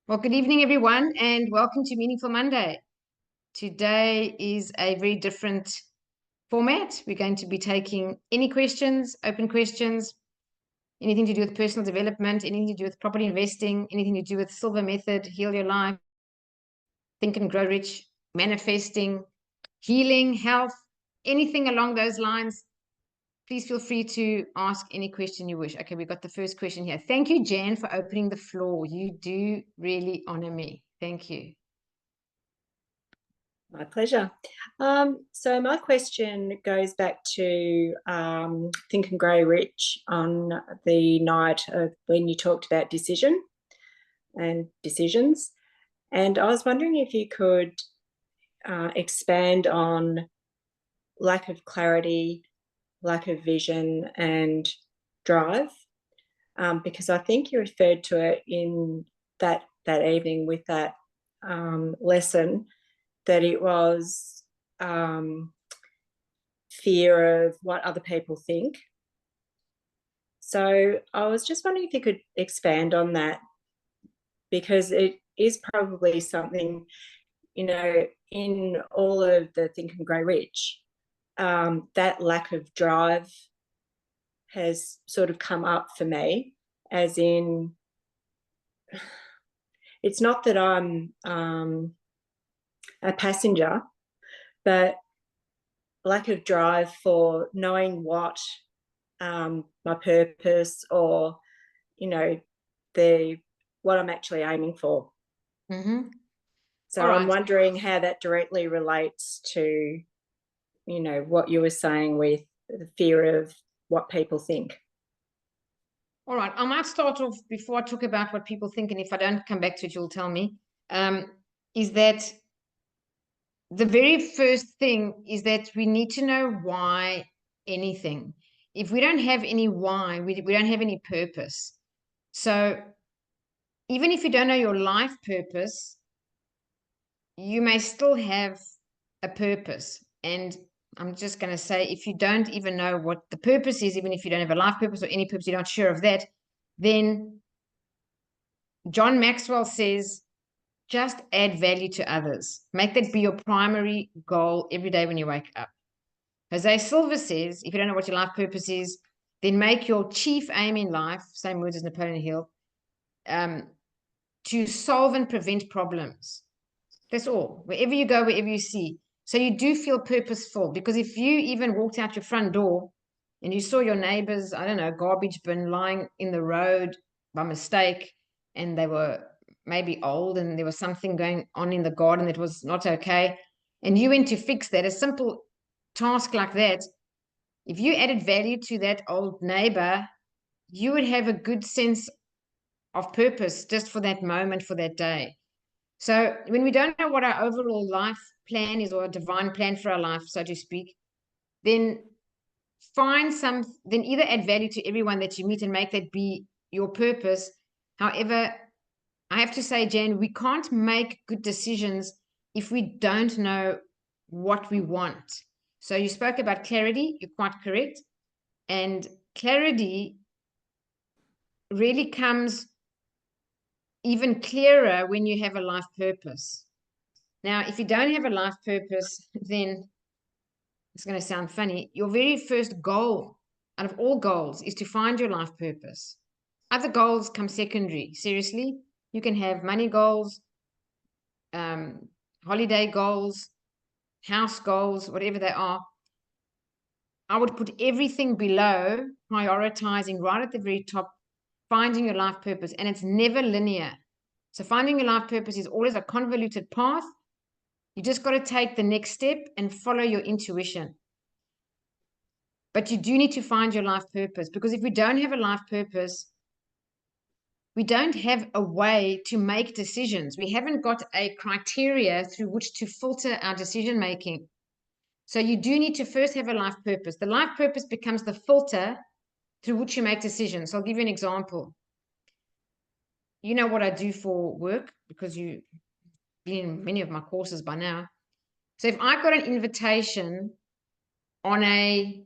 Well, good evening, everyone, and welcome to Meaningful Monday. Today is a very different format. We're going to be taking any questions, open questions, anything to do with personal development, anything to do with property investing, anything to do with Silver Method, Heal Your Life, Think and Grow Rich, manifesting, healing, health, anything along those lines. Please feel free to ask any question you wish. Okay, we've got the first question here. Thank you, Jan, for opening the floor. You do really honor me. Thank you. My pleasure. So my question goes back to Think and Grow Rich on the night of when you talked about decision and decisions. And I was wondering if you could expand on lack of clarity, lack of vision and drive, because I think you referred to it in that evening with that lesson, that it was fear of what other people think. So I was just wondering if you could expand on that, because it is probably something, in all of the Think and Grow Rich, that lack of drive has sort of come up for me, as in, it's not that I'm a passenger, but lack of drive for knowing what my purpose, or what I'm actually aiming for. Mm-hmm. So I'm wondering how that directly relates to what you were saying with the fear of what people think. All right, I might start off before I talk about what people think, and if I don't come back to it, you'll tell me. Is that the very first thing is that we need to know why anything. If we don't have any why, we don't have any purpose. So even if you don't know your life purpose, you may still have a purpose. And I'm just going to say, if you don't even know what the purpose is, even if you don't have a life purpose or any purpose, you're not sure of that, then John Maxwell says, just add value to others. Make that be your primary goal every day when you wake up. Jose Silva says, if you don't know what your life purpose is, then make your chief aim in life, same words as Napoleon Hill, to solve and prevent problems. That's all. Wherever you go, wherever you see. So you do feel purposeful, because if you even walked out your front door and you saw your neighbor's, I don't know, garbage bin lying in the road by mistake, and they were maybe old and there was something going on in the garden that was not okay, and you went to fix that, a simple task like that, if you added value to that old neighbor, you would have a good sense of purpose just for that moment, for that day. So when we don't know what our overall life plan is, or a divine plan for our life, so to speak, then then either add value to everyone that you meet and make that be your purpose. However, I have to say, Jan, we can't make good decisions if we don't know what we want. So you spoke about clarity, you're quite correct. And clarity really comes even clearer when you have a life purpose. Now, if you don't have a life purpose, then it's going to sound funny. Your very first goal out of all goals is to find your life purpose. Other goals come secondary. Seriously, you can have money goals, holiday goals, house goals, whatever they are. I would put everything below, prioritizing right at the very top, finding your life purpose. And it's never linear. So finding your life purpose is always a convoluted path. You just got to take the next step and follow your intuition. But you do need to find your life purpose, because if we don't have a life purpose, we don't have a way to make decisions. We haven't got a criteria through which to filter our decision making. So you do need to first have a life purpose. The life purpose becomes the filter through which you make decisions. So I'll give you an example. You know what I do for work, because you've been in many of my courses by now. So if I got an invitation on a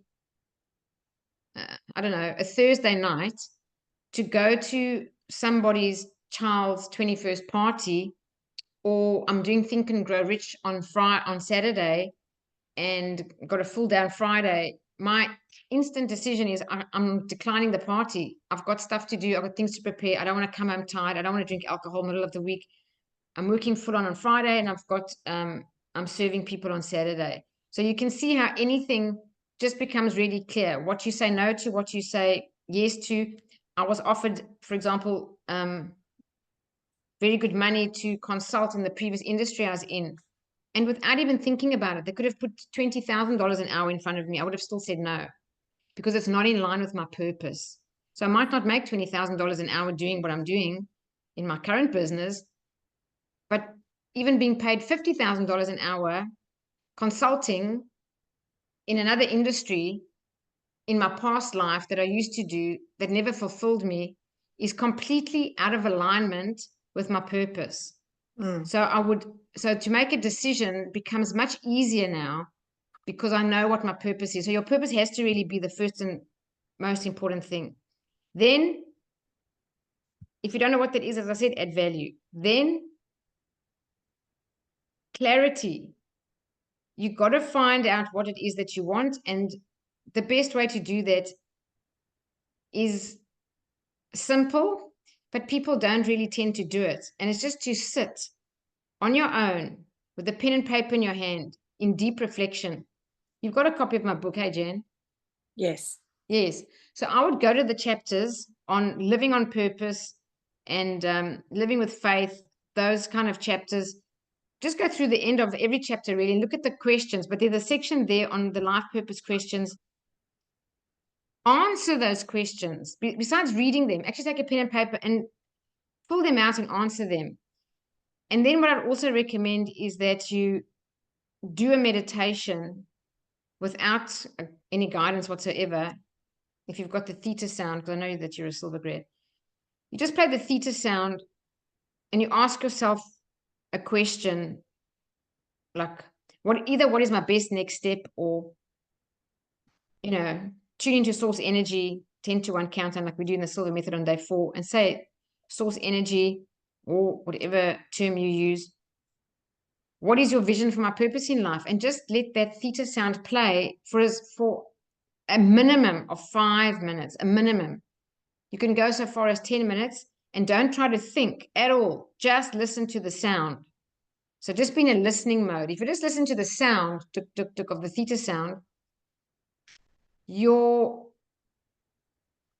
Thursday night to go to somebody's child's 21st party, or I'm doing Think and Grow Rich on Saturday and got a full day on Friday, my instant decision is I'm declining the party. I've got stuff to do. I've got things to prepare. I don't want to come home tired. I don't want to drink alcohol in the middle of the week. I'm working full on Friday, and I've got I'm serving people on Saturday. So you can see how anything just becomes really clear. What you say no to, what you say yes to. I was offered, for example, very good money to consult in the previous industry I was in. And without even thinking about it, they could have put $20,000 an hour in front of me. I would have still said no, because it's not in line with my purpose. So I might not make $20,000 an hour doing what I'm doing in my current business, but even being paid $50,000 an hour consulting in another industry in my past life that I used to do that never fulfilled me is completely out of alignment with my purpose. So to make a decision becomes much easier now because I know what my purpose is. So your purpose has to really be the first and most important thing. Then, if you don't know what that is, as I said, add value. Then, clarity. You got to find out what it is that you want. And the best way to do that is simple, but people don't really tend to do it. And it's just to sit on your own with a pen and paper in your hand in deep reflection. You've got a copy of my book, hey, Jan? Yes. Yes. So I would go to the chapters on living on purpose and living with faith, those kind of chapters. Just go through the end of every chapter really and look at the questions. But there's a section there on the life purpose questions. Answer those questions. Besides reading them, actually take a pen and paper and fill them out and answer them. And then what I'd also recommend is that you do a meditation without any guidance whatsoever. If you've got the theta sound, because I know that you're a silver grade, you just play the theta sound and you ask yourself a question like, what is my best next step? Or, tune into source energy, 10 to 1 countdown, like we do in the silver method on day 4, and say source energy, or whatever term you use. What is your vision for my purpose in life? And just let that theta sound play for a minimum of 5 minutes, a minimum. You can go so far as 10 minutes, and don't try to think at all. Just listen to the sound. So just be in a listening mode. If you just listen to the sound, tuk, tuk, tuk, of the theta sound, your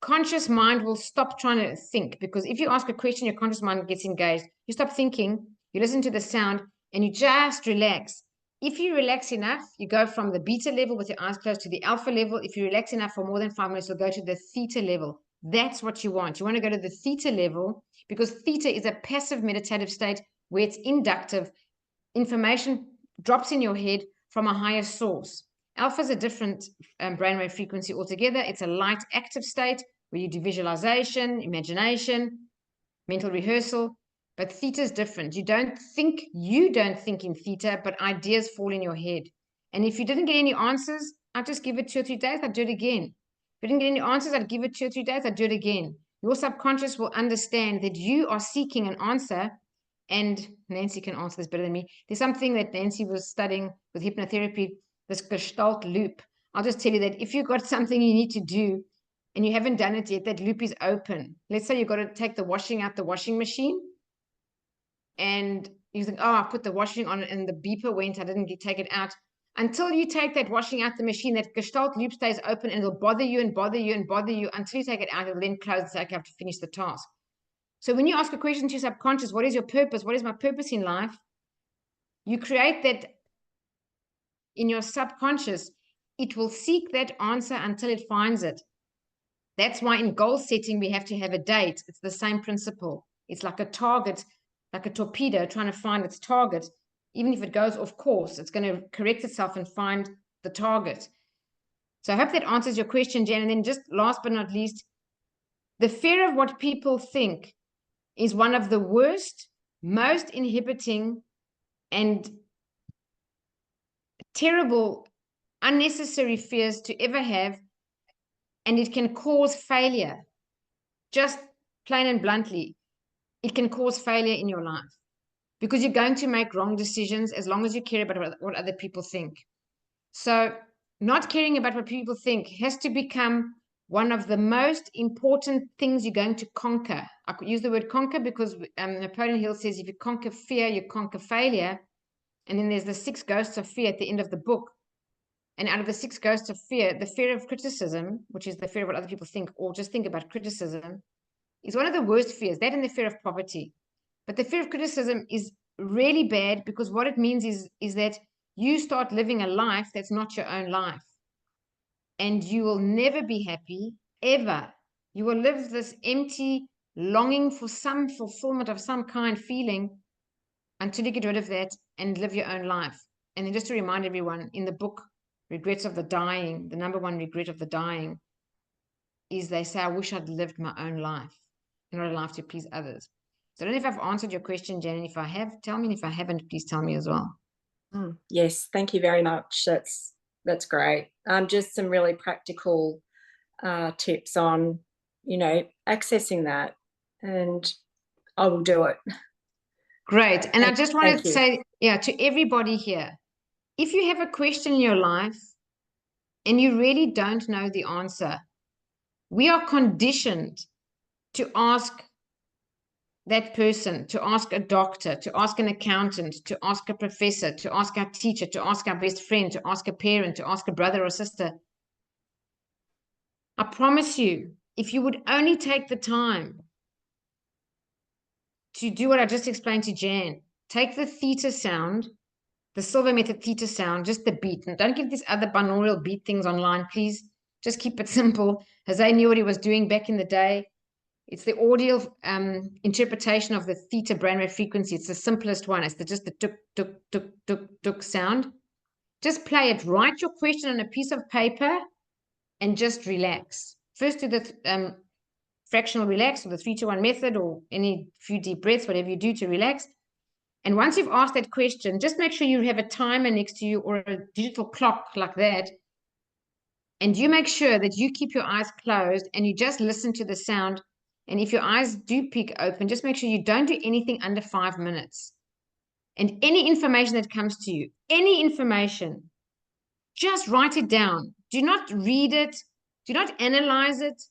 conscious mind will stop trying to think, because if you ask a question, your conscious mind gets engaged. You stop thinking, you listen to the sound, and you just relax. If you relax enough, you go from the beta level with your eyes closed to the alpha level. If you relax enough for more than 5 minutes, you'll go to the theta level. That's what you want. You want to go to the theta level because theta is a passive meditative state where it's inductive. Information drops in your head from a higher source. Alpha is a different brainwave frequency altogether. It's a light active state where you do visualization, imagination, mental rehearsal. But theta is different. You don't think in theta, but ideas fall in your head. And if you didn't get any answers, I'd just give it 2 or 3 days. I'd do it again. If you didn't get any answers, I'd give it 2 or 3 days. I'd do it again. Your subconscious will understand that you are seeking an answer. And Nancy can answer this better than me. There's something that Nancy was studying with hypnotherapy, this Gestalt loop. I'll just tell you that if you've got something you need to do and you haven't done it yet, that loop is open. Let's say you've got to take the washing out the washing machine, and you think, oh, I put the washing on and the beeper went, I didn't take it out. Until you take that washing out the machine, that Gestalt loop stays open, and it'll bother you and bother you and bother you until you take it out. It'll then close and say, okay, I have to finish the task. So when you ask a question to your subconscious, what is your purpose? What is my purpose in life? You create that in your subconscious. It will seek that answer until it finds it. That's why in goal setting, we have to have a date. It's the same principle. It's like a target, like a torpedo trying to find its target. Even if it goes off course, it's going to correct itself and find the target. So I hope that answers your question, Jen. And then just last but not least, the fear of what people think is one of the worst, most inhibiting and terrible, unnecessary fears to ever have. And it can cause failure, just plain and bluntly. it can cause failure in your life, because you're going to make wrong decisions as long as you care about what other people think. So not caring about what people think has to become one of the most important things you're going to conquer. I could use the word conquer because Napoleon Hill says if you conquer fear, you conquer failure. And then there's the 6 ghosts of fear at the end of the book. And out of the 6 ghosts of fear, the fear of criticism, which is the fear of what other people think, or just think about criticism, is one of the worst fears, that and the fear of poverty. But the fear of criticism is really bad, because what it means is that you start living a life that's not your own life. And you will never be happy, ever. You will live this empty, longing for some fulfillment of some kind feeling until you get rid of that and live your own life. And then just to remind everyone, in the book, Regrets of the Dying, the number one regret of the dying is they say, I wish I'd lived my own life, not a life to please others. So I don't know if I've answered your question, Jen, and if I have, tell me, and if I haven't, please tell me as well. Yes, thank you very much. That's great. Just some really practical tips on, accessing that, and I will do it. Great. And I just wanted to say, to everybody here, if you have a question in your life and you really don't know the answer, we are conditioned to ask that person, to ask a doctor, to ask an accountant, to ask a professor, to ask our teacher, to ask our best friend, to ask a parent, to ask a brother or sister. I promise you, if you would only take the time to do what I just explained to Jan, take the theta sound, the silver method theta sound, just the beat. And don't give these other binaural beat things online, please. Just keep it simple. Jose knew what he was doing back in the day. It's the audio interpretation of the theta brainwave frequency. It's the simplest one. It's just the tuk, tuk, tuk, tuk, tuk sound. Just play it. Write your question on a piece of paper and just relax. First do the fractional relax, or the 3-2-1 method, or any few deep breaths, whatever you do to relax. And once you've asked that question, just make sure you have a timer next to you or a digital clock like that. And you make sure that you keep your eyes closed and you just listen to the sound. And if your eyes do peek open, just make sure you don't do anything under 5 minutes. And any information that comes to you, any information, just write it down. Do not read it. Do not analyze it.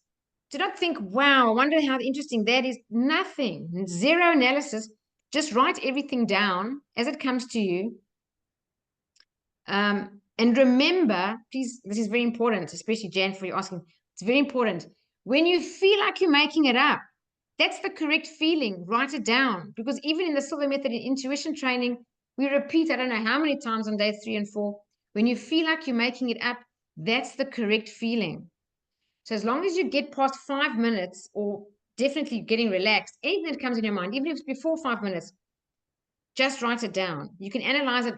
Do not think, wow, I wonder how interesting that is. Nothing. Zero analysis. Just write everything down as it comes to you. And remember, please, this is very important, especially Jan, for you asking. It's very important. When you feel like you're making it up, that's the correct feeling. Write it down. Because even in the Silver Method in intuition training, we repeat, I don't know how many times on day 3 and 4, when you feel like you're making it up, that's the correct feeling. So as long as you get past 5 minutes, or definitely getting relaxed, anything that comes in your mind, even if it's before 5 minutes, just write it down. You can analyze it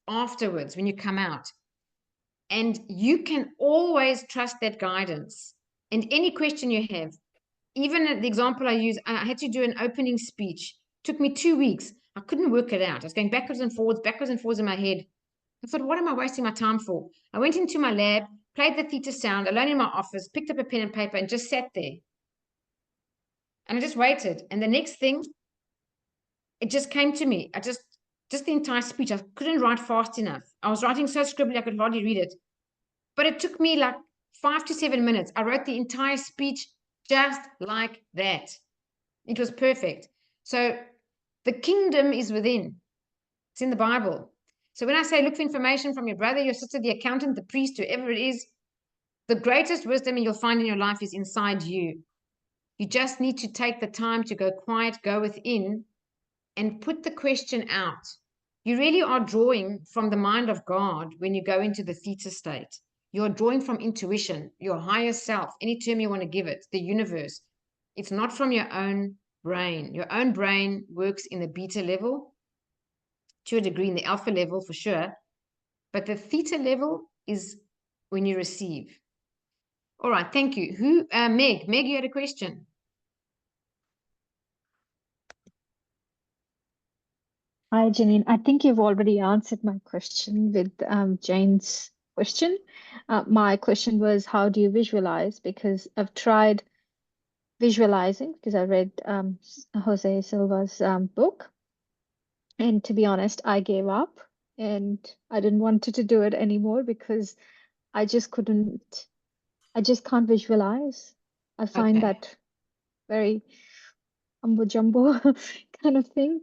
afterwards when you come out. And you can always trust that guidance. And any question you have, even the example I use, I had to do an opening speech. It took me 2 weeks. I couldn't work it out. I was going backwards and forwards in my head. I thought, what am I wasting my time for? I went into my lab, played the theta sound alone in my office, picked up a pen and paper, and just sat there. And I just waited. And the next thing, it just came to me. Just the entire speech, I couldn't write fast enough. I was writing so scribbly I could hardly read it. But it took me like 5 to 7 minutes. I wrote the entire speech just like that. It was perfect. So the kingdom is within. It's in the Bible. So when I say look for information from your brother, your sister, the accountant, the priest, whoever it is, the greatest wisdom you'll find in your life is inside you. You just need to take the time to go quiet, go within, and put the question out. You really are drawing from the mind of God when you go into the theta state. You're drawing from intuition, your higher self, any term you want to give it, the universe. It's not from your own brain. Your own brain works in the beta level, to a degree in the alpha level for sure, but the theta level is when you receive. All right, thank you. Meg, you had a question. Hi, Jeanine. I think you've already answered my question with Jane's question. My question was, how do you visualize? Because I've tried visualizing because I read Jose Silva's book. And to be honest, I gave up and I didn't want to do it anymore because I just couldn't, I just can't visualize. I find Okay. that very umbo jumbo kind of thing.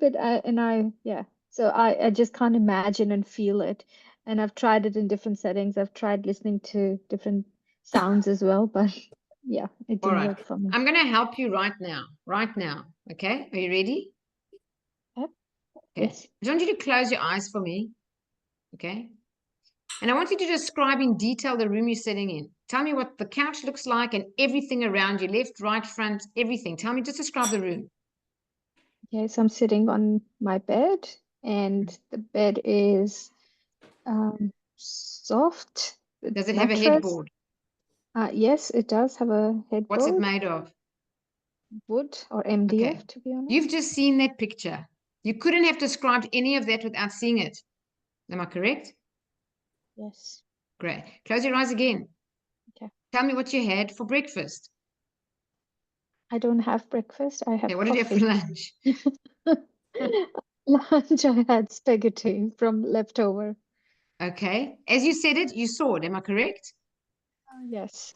Yeah. So I just can't imagine and feel it. And I've tried it in different settings. I've tried listening to different sounds as well, but yeah, it All didn't right. work for me. I'm going to help you right now. Right now. Okay. Are you ready? Yep. Okay. Yes. I want you to close your eyes for me. Okay. And I want you to describe in detail the room you're sitting in. Tell me what the couch looks like and everything around you, left, right, front, everything. Tell me, just describe the room. Okay, so I'm sitting on my bed, and the bed is soft with Does it have a mattress. headboard? Yes, it does have a What's it headboard, made of? wood or Okay. MDF, to be You've honest. just seen that picture. You couldn't have described any of that without seeing it. Am I correct? Yes. Great. Close your eyes again. Okay. Tell me what you had for breakfast. I don't have breakfast. I Okay, have what did you have for coffee. lunch? Lunch, I had spaghetti from leftover. Okay. As you said it, you saw it. Am I correct? Yes.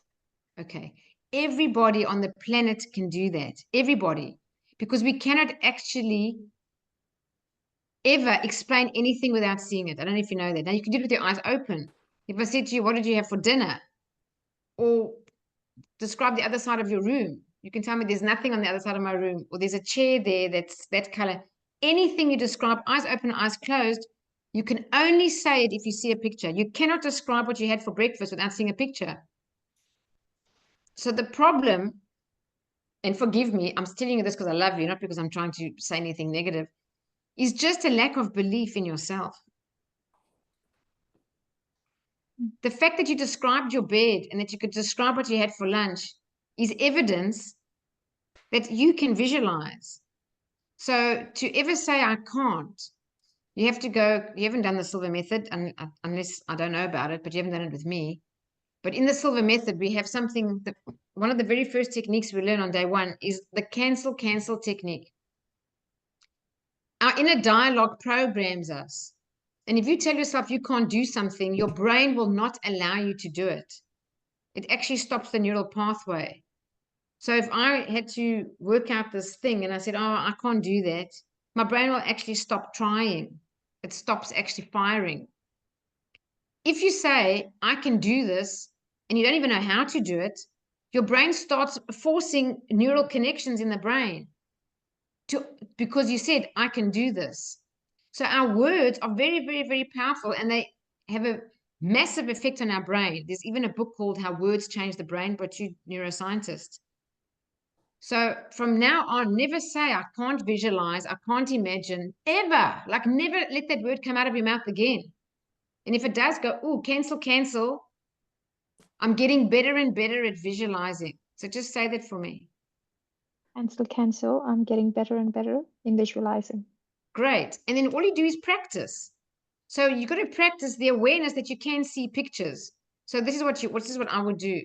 Okay. Everybody on the planet can do that. Everybody. Because we cannot actually ever explain anything without seeing it. I don't know if you know that. Now you can do it with your eyes open. If I said to you, what did you have for dinner? Or describe the other side of your room. You can tell me there's nothing on the other side of my room, or there's a chair there that's that color. Anything you describe, eyes open, eyes closed, you can only say it if you see a picture. You cannot describe what you had for breakfast without seeing a picture. So the problem, and forgive me, I'm telling you this because I love you, not because I'm trying to say anything negative, is just a lack of belief in yourself. The fact that you described your bed and that you could describe what you had for lunch is evidence that you can visualize. So to ever say I can't, you have to go, you haven't done the silver method unless I don't know about it, but you haven't done it with me. But in the silver method, we have something that one of the very first techniques we learn on day one is the cancel technique. Our inner dialogue programs us. And if you tell yourself you can't do something, your brain will not allow you to do it. It actually stops the neural pathway. So if I had to work out this thing and I said, oh, I can't do that, my brain will actually stop trying. It stops actually firing. If you say, I can do this, and you don't even know how to do it, your brain starts forcing neural connections in the brain because you said, I can do this. So our words are very, very, very powerful, and they have a massive effect on our brain. There's even a book called How Words Change the Brain by two neuroscientists. So from now on, never say, I can't visualize, I can't imagine, ever. Like, never let that word come out of your mouth again. And if it does, go, oh, cancel. I'm getting better and better at visualizing. So just say that for me. Cancel. I'm getting better and better in visualizing. Great. And then all you do is practice. So you got to practice the awareness that you can see pictures. So this is what I would do.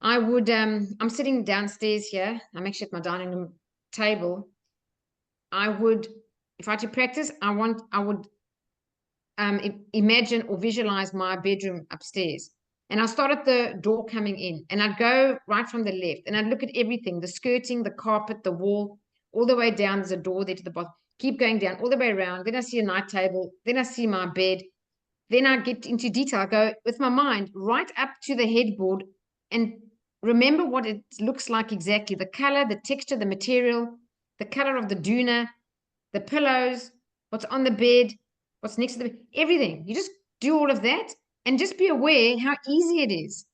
I would I'm sitting downstairs here. I'm actually at my dining room table. I would, if I had to practice, I would imagine or visualize my bedroom upstairs. And I'll start at the door coming in, and I'd go right from the left, and I'd look at everything, the skirting, the carpet, the wall, all the way down. There's a door there to the bottom. Keep going down all the way around. Then I see a night table. Then I see my bed. Then I get into detail. I go with my mind right up to the headboard and remember what it looks like exactly. The color, the texture, the material, the color of the doona, the pillows, what's on the bed, what's next to the bed, everything. You just do all of that and just be aware how easy it is.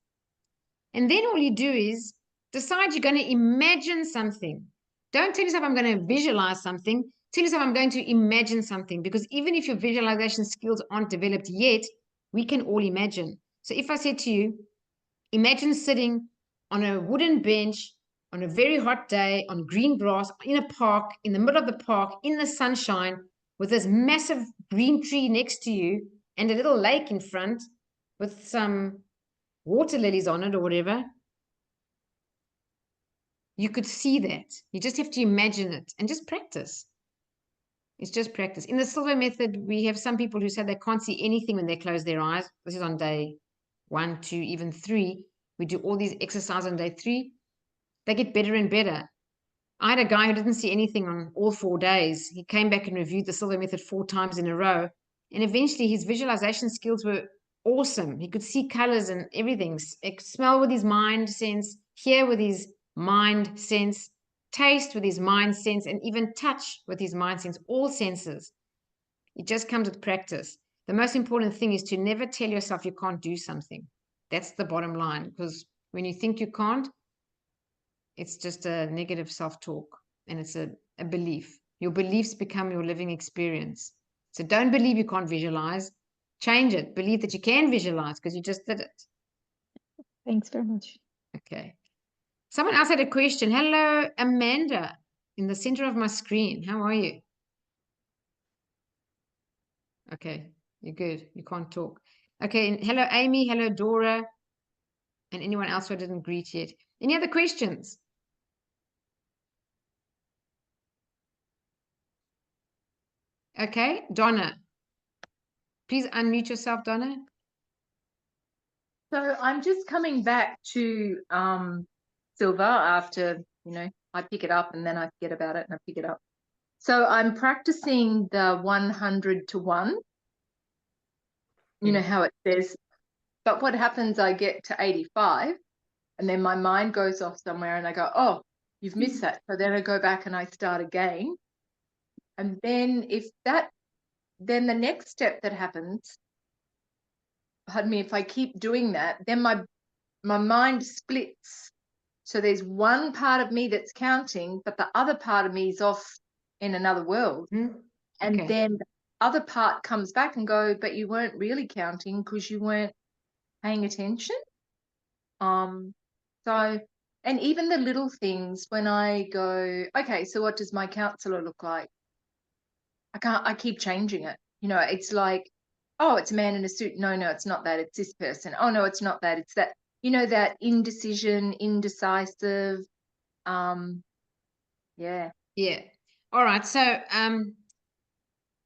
And then all you do is decide you're going to imagine something. Don't tell yourself I'm going to visualize something. Tell yourself I'm going to imagine something, because even if your visualization skills aren't developed yet, we can all imagine. So if I said to you, imagine sitting on a wooden bench on a very hot day on green grass in a park, in the middle of the park, in the sunshine, with this massive green tree next to you and a little lake in front with some water lilies on it or whatever. You could see that. You just have to imagine it and just practice. It's just practice. In the silver method, we have some people who say they can't see anything when they close their eyes. This is on day 1, 2, even 3. We do all these exercises on day 3. They get better and better. I had a guy who didn't see anything on all 4 days. He came back and reviewed the silver method 4 times in a row. And eventually his visualization skills were awesome. He could see colors and everything. Smell with his mind sense, hear with his mind sense, taste with his mind sense, and even touch with his mind sense, all senses. It just comes with practice. The most important thing is to never tell yourself you can't do something. That's the bottom line, because when you think you can't, it's just a negative self-talk, and it's a belief. Your beliefs become your living experience. So don't believe you can't visualize. Change it. Believe that you can visualize because you just did it. Thanks very much. Okay. Someone else had a question. Hello, Amanda, in the center of my screen. How are you? Okay, you're good. You can't talk. Okay, hello, Amy. Hello, Dora. And anyone else who I didn't greet yet. Any other questions? Okay, Donna. Please unmute yourself, Donna. So I'm just coming back to silver after, I pick it up and then I forget about it and I pick it up. So I'm practicing the 100 to 1. You know how it says, but what happens, I get to 85 and then my mind goes off somewhere and I go, oh, you've missed that. So then I go back and I start again. And then then the next step that happens, pardon me, if I keep doing that, then my mind splits. So there's one part of me that's counting, but the other part of me is off in another world. Okay. And then the other part comes back and go, but you weren't really counting because you weren't paying attention. So, and even the little things when I go, okay, so what does my counselor look like? I keep changing it. It's like, oh, it's a man in a suit. No, it's not that. It's this person. Oh, no, it's not that. It's that, that indecision, indecisive. Yeah. Yeah. All right. So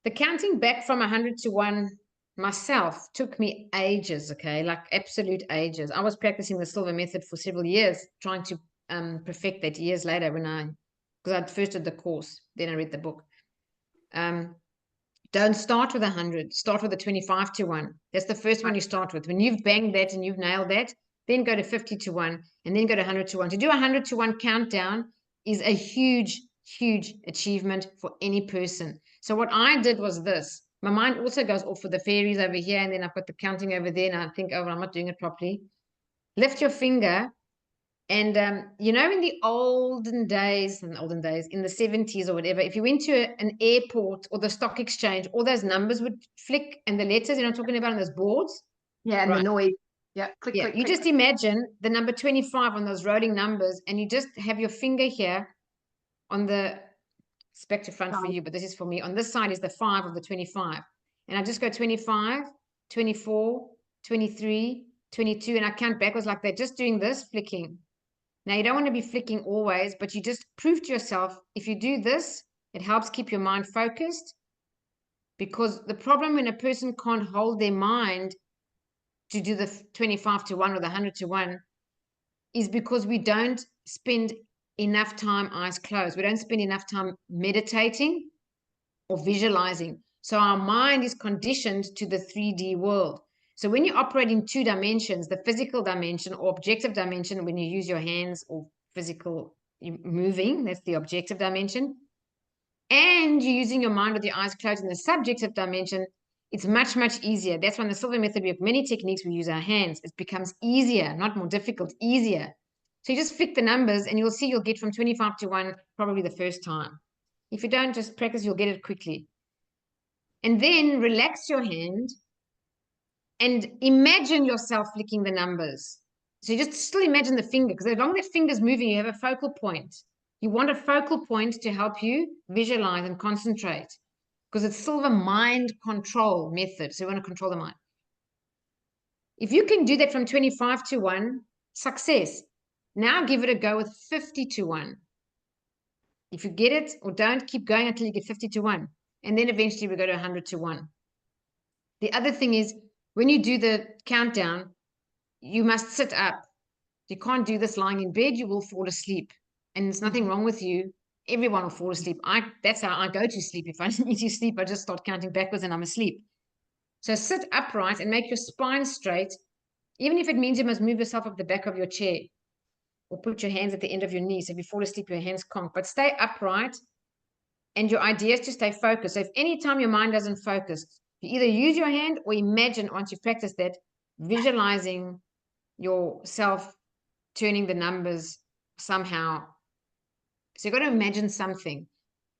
the counting back from 100 to 1 myself took me ages, okay? Like absolute ages. I was practicing the silver method for several years, trying to perfect that years later because I first did the course, then I read the book. Don't start with 100, start with a 25 to 1. That's the first one you start with. When you've banged that and you've nailed that, then go to 50 to 1 and then go to 100 to 1. To do 100 to 1 countdown is a huge, huge achievement for any person. So what I did was this. My mind also goes off for the fairies over here, and then I've got the counting over there, and I think, oh, well, I'm not doing it properly. Lift your finger. And, in the olden days, in the 70s or whatever, if you went to an airport or the stock exchange, all those numbers would flick and the letters, I'm talking about on those boards. Yeah, and the noise. Yeah, click, click, you click. just imagine the number 25 on those rolling numbers, and you just have your finger here on the, it's back to front for you, but this is for me. On this side is the 5 of the 25. And I just go 25, 24, 23, 22, and I count backwards like that, just doing this, flicking. Now, you don't want to be flicking always, but you just prove to yourself, if you do this, it helps keep your mind focused. Because the problem when a person can't hold their mind to do the 25 to 1 or the 100 to 1 is because we don't spend enough time eyes closed. We don't spend enough time meditating or visualizing. So our mind is conditioned to the 3D world. So when you operate in 2 dimensions, the physical dimension or objective dimension, when you use your hands or physical moving, that's the objective dimension, and you're using your mind with your eyes closed in the subjective dimension, it's much, much easier. That's why in the silver method, we have many techniques. We use our hands. It becomes easier, not more difficult, easier. So you just flick the numbers and you'll see you'll get from 25 to 1 probably the first time. If you don't just practice, you'll get it quickly. And then relax your hand and imagine yourself flicking the numbers. So you just still imagine the finger, because as long as that finger's moving, you have a focal point. You want a focal point to help you visualize and concentrate, because it's silver mind control method. So you want to control the mind. If you can do that from 25 to 1, success. Now give it a go with 50 to 1. If you get it or don't, keep going until you get 50 to 1. And then eventually we go to 100 to 1. The other thing is, when you do the countdown, you must sit up. You can't do this lying in bed, you will fall asleep. And there's nothing wrong with you. Everyone will fall asleep. That's how I go to sleep. If I need to sleep, I just start counting backwards and I'm asleep. So sit upright and make your spine straight, even if it means you must move yourself up the back of your chair or put your hands at the end of your knees. If you fall asleep, your hands conk, but stay upright. And your idea is to stay focused. So if any time your mind doesn't focus, you either use your hand or imagine, once you've practiced that, visualizing yourself turning the numbers somehow. So you've got to imagine something.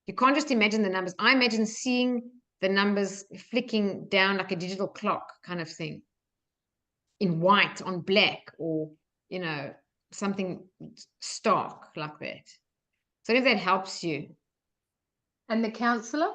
You can't just imagine the numbers. I imagine seeing the numbers flicking down like a digital clock kind of thing, in white on black, or, you know, something stark like that. So if that helps you. And the counselor?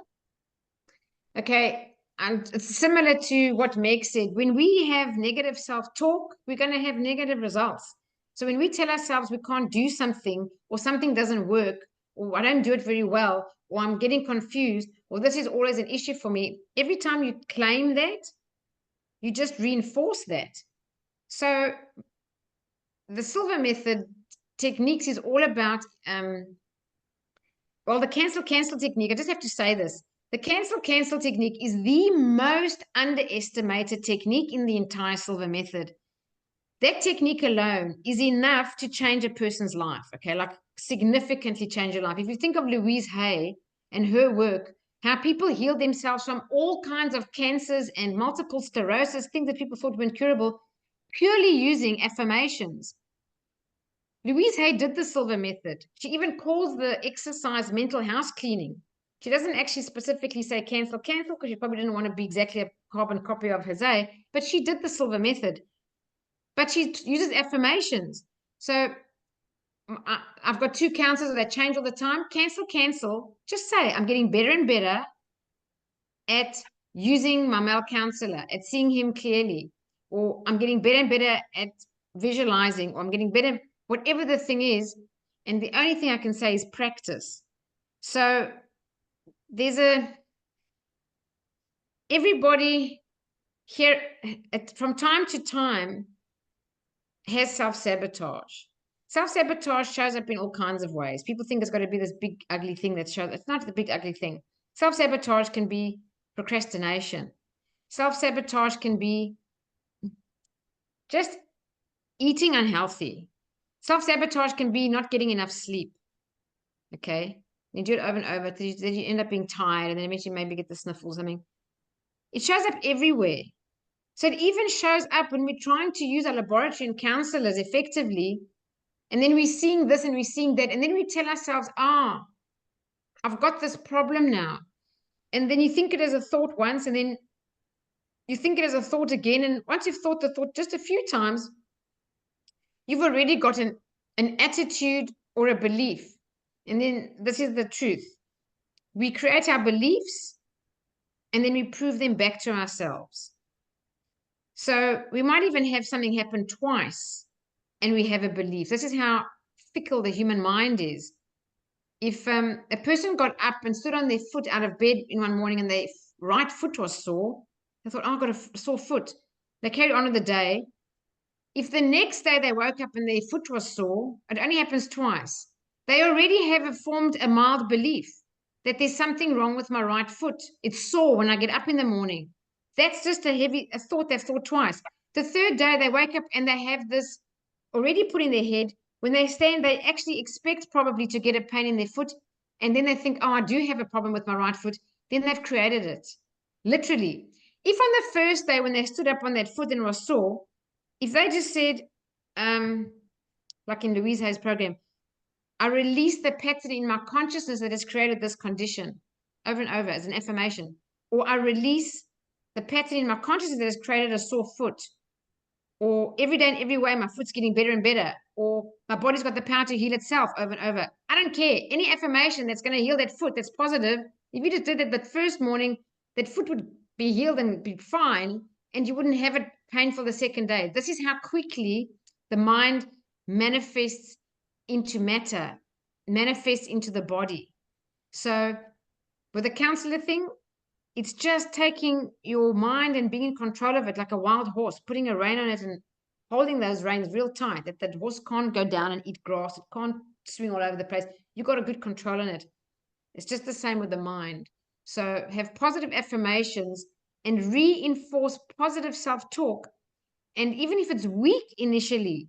Okay, and it's similar to what Meg said. When we have negative self-talk, we're going to have negative results. So when we tell ourselves we can't do something, or something doesn't work, or I don't do it very well, or I'm getting confused, or this is always an issue for me, every time you claim that, you just reinforce that. So the silver method techniques is all about, well, the cancel technique, I just have to say this. The cancel technique is the most underestimated technique in the entire silver method. That technique alone is enough to change a person's life, okay? Like significantly change your life. If you think of Louise Hay and her work, how people healed themselves from all kinds of cancers and multiple sclerosis, things that people thought were incurable, purely using affirmations. Louise Hay did the silver method. She even calls the exercise mental house cleaning. She doesn't actually specifically say cancel, because she probably didn't want to be exactly a carbon copy of Jose, but she did the silver method. But she uses affirmations. So I've got 2 counselors that change all the time. Cancel. Just say, I'm getting better and better at using my male counselor, at seeing him clearly, or I'm getting better and better at visualizing, or I'm getting better, whatever the thing is. And the only thing I can say is practice. So everybody here from time to time has self-sabotage. Self-sabotage shows up in all kinds of ways. People think it's got to be this big, ugly thing that shows. It's not the big, ugly thing. Self-sabotage can be procrastination. Self-sabotage can be just eating unhealthy. Self-sabotage can be not getting enough sleep. Okay? You do it over and over, then you end up being tired, and then eventually maybe get the sniffles. I mean, it shows up everywhere. So it even shows up when we're trying to use our laboratory and counselors effectively, and then we're seeing this and we're seeing that, and then we tell ourselves, I've got this problem now. And then you think it as a thought once, and then you think it as a thought again, and once you've thought the thought just a few times, you've already got an attitude or a belief. And then this is the truth. We create our beliefs, and then we prove them back to ourselves. So we might even have something happen twice, and we have a belief. This is how fickle the human mind is. If a person got up and stood on their foot out of bed in one morning and their right foot was sore, they thought, I've got a sore foot. They carried on with the day. If the next day they woke up and their foot was sore, it only happens twice. They already have formed a mild belief that there's something wrong with my right foot. It's sore when I get up in the morning. That's just a thought they've thought twice. The third day they wake up and they have this already put in their head. When they stand, they actually expect probably to get a pain in their foot. And then they think, I do have a problem with my right foot. Then they've created it. Literally. If on the first day when they stood up on that foot and was sore, if they just said, like in Louise Hay's program, I release the pattern in my consciousness that has created this condition over and over as an affirmation, or I release the pattern in my consciousness that has created a sore foot, or every day and every way my foot's getting better and better, or my body's got the power to heal itself over and over. I don't care. Any affirmation that's going to heal that foot, that's positive, if you just did it the first morning, that foot would be healed and be fine, and you wouldn't have it painful the second day. This is how quickly the mind manifests into matter, manifests into the body. So with the counselor thing, it's just taking your mind and being in control of it like a wild horse, putting a rein on it and holding those reins real tight, that that horse can't go down and eat grass. It can't swing all over the place. You've got a good control on it. It's just the same with the mind. So have positive affirmations and reinforce positive self-talk. And even if it's weak initially,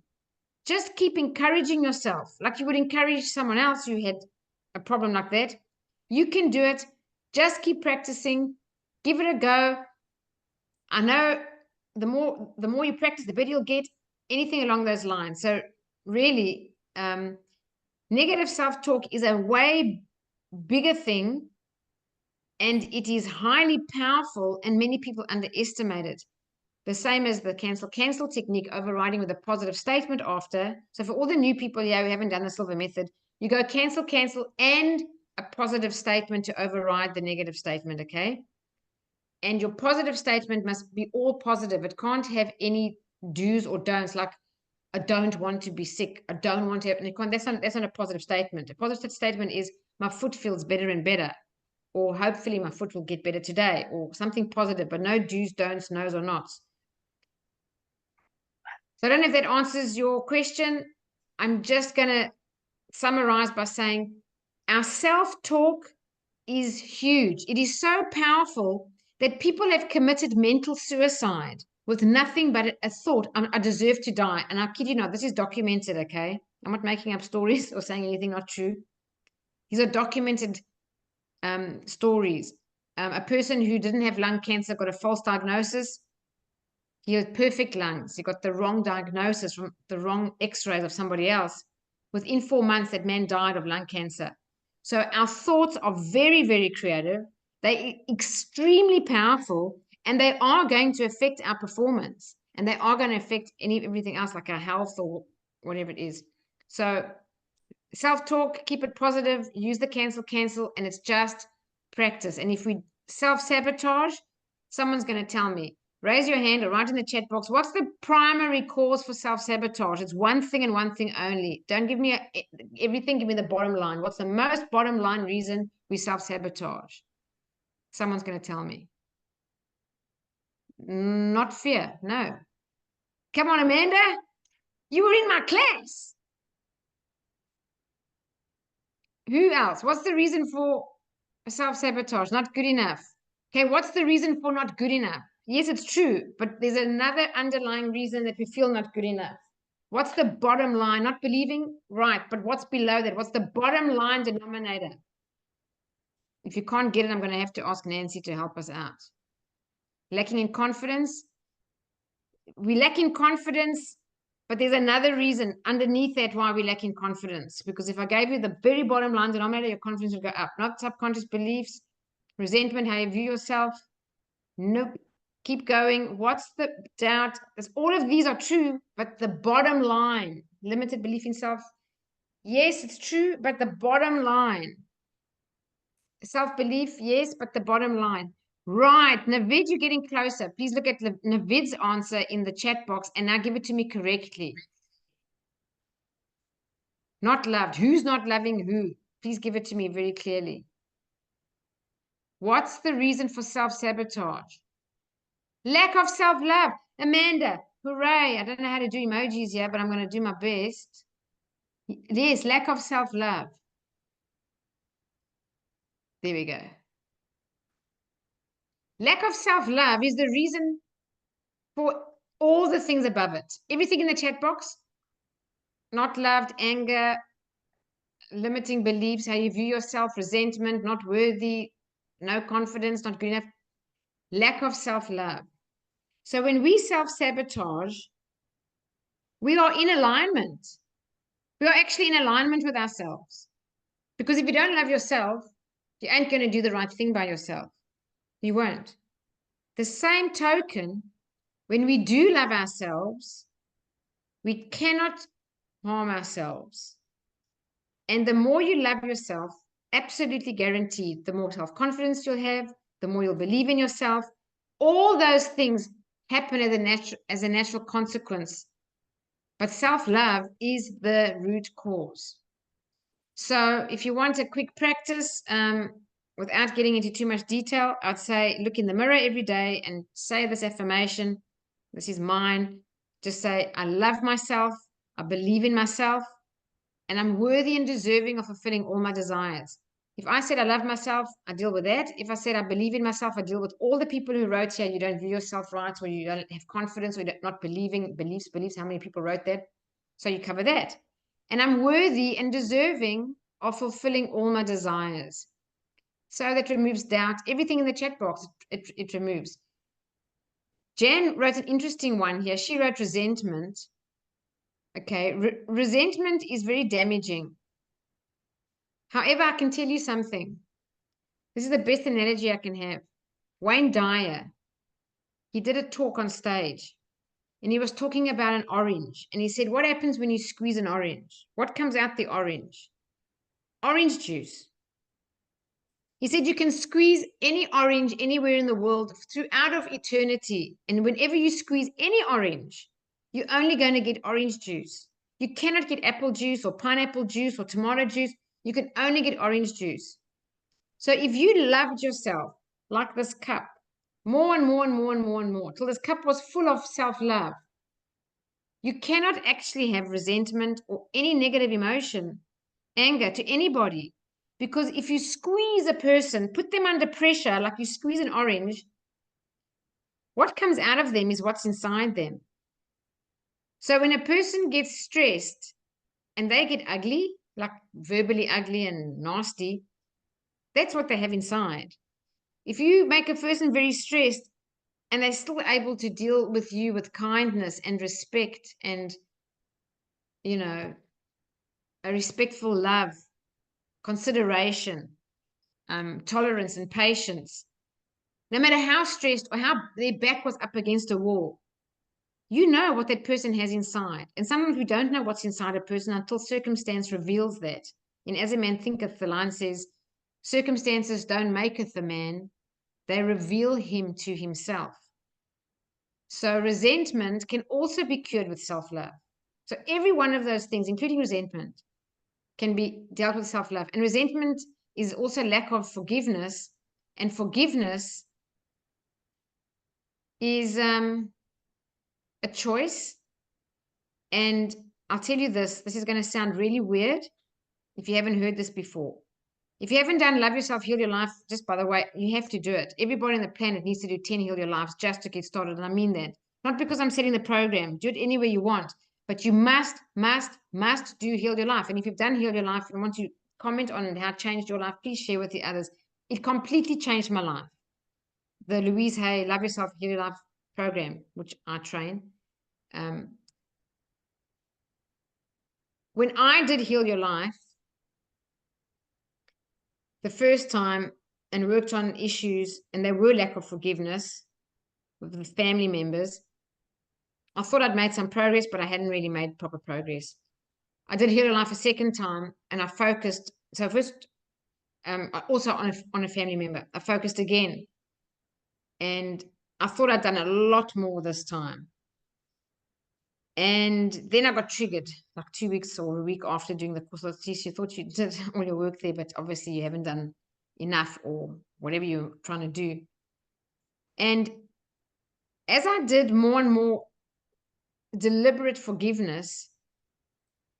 just keep encouraging yourself like you would encourage someone else who had a problem like that. You can do it. Just keep practicing. Give it a go. I know the more you practice, the better you'll get. Anything along those lines. So really, negative self-talk is a way bigger thing, and it is highly powerful, and many people underestimate it. The same as the cancel technique, overriding with a positive statement after. So for all the new people here who haven't done the silver method, you go cancel, and a positive statement to override the negative statement, okay? And your positive statement must be all positive. It can't have any do's or don'ts, like I don't want to be sick. I don't want to. That's not a positive statement. A positive statement is my foot feels better and better, or hopefully my foot will get better today, or something positive, but no do's, don'ts, no's, or nots. So I don't know if that answers your question. I'm just going to summarize by saying our self-talk is huge. It is so powerful that people have committed mental suicide with nothing but a thought, I deserve to die. And I kid you not, this is documented, okay? I'm not making up stories or saying anything not true. These are documented stories. A person who didn't have lung cancer got a false diagnosis. He had perfect lungs. He got the wrong diagnosis from the wrong x-rays of somebody else. Within 4 months, that man died of lung cancer. So our thoughts are very, very creative. They're extremely powerful, and they are going to affect our performance, and they are going to affect everything else, like our health or whatever it is. So self-talk, keep it positive, use the cancel, and it's just practice. And if we self-sabotage, someone's going to tell me, raise your hand or write in the chat box, what's the primary cause for self-sabotage? It's one thing and one thing only. Don't give me everything, give me the bottom line. What's the most bottom line reason we self-sabotage? Someone's going to tell me. Not fear, no. Come on, Amanda. You were in my class. Who else? What's the reason for self-sabotage? Not good enough. Okay, what's the reason for not good enough? Yes, it's true, but there's another underlying reason that we feel not good enough. What's the bottom line? Not believing? Right, but what's below that? What's the bottom line denominator? If you can't get it, I'm going to have to ask Nancy to help us out. Lacking in confidence? We lack in confidence, but there's another reason underneath that why we lack in confidence. Because if I gave you the very bottom line denominator, your confidence would go up. Not subconscious beliefs, resentment, how you view yourself. Nope. Keep going. What's the doubt? All of these are true, but the bottom line, limited belief in self. Yes, it's true, but the bottom line. Self-belief, yes, but the bottom line. Right, Navid, you're getting closer. Please look at Navid's answer in the chat box and now give it to me correctly. Not loved. Who's not loving who? Please give it to me very clearly. What's the reason for self-sabotage? Lack of self-love. Amanda, hooray. I don't know how to do emojis here, but I'm going to do my best. Yes, lack of self-love. There we go. Lack of self-love is the reason for all the things above it. Everything in the chat box. Not loved, anger, limiting beliefs, how you view yourself, resentment, not worthy, no confidence, not good enough. Lack of self-love. So when we self-sabotage, we are in alignment. We are actually in alignment with ourselves. Because if you don't love yourself, you ain't going to do the right thing by yourself. You won't. The same token, when we do love ourselves, we cannot harm ourselves. And the more you love yourself, absolutely guaranteed, the more self-confidence you'll have, the more you'll believe in yourself. All those things happen as a natural consequence But self-love is the root cause. So if you want a quick practice, without getting into too much detail, I'd say look in the mirror every day and say this affirmation. This is mine. Just say, I love myself, I believe in myself, and I'm worthy and deserving of fulfilling all my desires. If I said I love myself, I deal with that. If I said I believe in myself, I deal with all the people who wrote here, you don't view yourself right, or you don't have confidence, or you're not believing, beliefs, how many people wrote that? So you cover that. And I'm worthy and deserving of fulfilling all my desires. So that removes doubt. Everything in the chat box, it removes. Jan wrote an interesting one here. She wrote resentment. Okay, resentment is very damaging. However, I can tell you something. This is the best analogy I can have. Wayne Dyer, he did a talk on stage, and he was talking about an orange. And he said, what happens when you squeeze an orange? What comes out the orange? Orange juice. He said you can squeeze any orange anywhere in the world throughout of eternity. And whenever you squeeze any orange, you're only going to get orange juice. You cannot get apple juice or pineapple juice or tomato juice. You can only get orange juice. So if you loved yourself like this cup, more and more and more and more and more, till this cup was full of self-love, you cannot actually have resentment or any negative emotion, anger to anybody. Because if you squeeze a person, put them under pressure like you squeeze an orange, what comes out of them is what's inside them. So when a person gets stressed and they get ugly, like verbally ugly and nasty, that's what they have inside. If you make a person very stressed and they're still able to deal with you with kindness and respect and, you know, a respectful love, consideration, tolerance and patience, no matter how stressed or how their back was up against a wall, you know what that person has inside. And sometimes we don't know what's inside a person until circumstance reveals that. And as a man thinketh, the line says, circumstances don't maketh a man, they reveal him to himself. So resentment can also be cured with self-love. So every one of those things, including resentment, can be dealt with self-love. And resentment is also lack of forgiveness. And forgiveness is a choice. And I'll tell you this is going to sound really weird if you haven't heard this before. If you haven't done Love Yourself, Heal Your Life, just by the way, you have to do it. Everybody on the planet needs to do 10 Heal Your Lives just to get started. And I mean that. Not because I'm setting the program. Do it anywhere you want. But you must do Heal Your Life. And if you've done Heal Your Life and want to comment on how it changed your life, please share with the others. It completely changed my life. The Louise Hay Love Yourself, Heal Your Life program, which I train. When I did Heal Your Life, the first time, and worked on issues, and there were lack of forgiveness with the family members, I thought I'd made some progress, but I hadn't really made proper progress. I did Heal Your Life a second time, and I focused. So first, also on a family member, I focused again, and I thought I'd done a lot more this time. And then I got triggered like 2 weeks or a week after doing the course. You thought you did all your work there, but obviously you haven't done enough or whatever you're trying to do. And as I did more and more deliberate forgiveness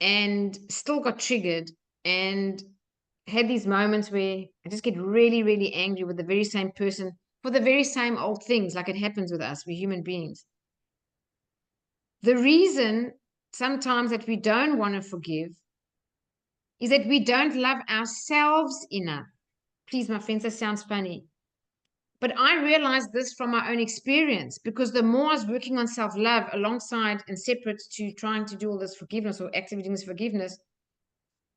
and still got triggered and had these moments where I just get really, really angry with the very same person for the very same old things, like it happens with us, we're human beings. The reason sometimes that we don't want to forgive is that we don't love ourselves enough. Please, my friends, that sounds funny. But I realized this from my own experience, because the more I was working on self-love alongside and separate to trying to do all this forgiveness or actively doing this forgiveness,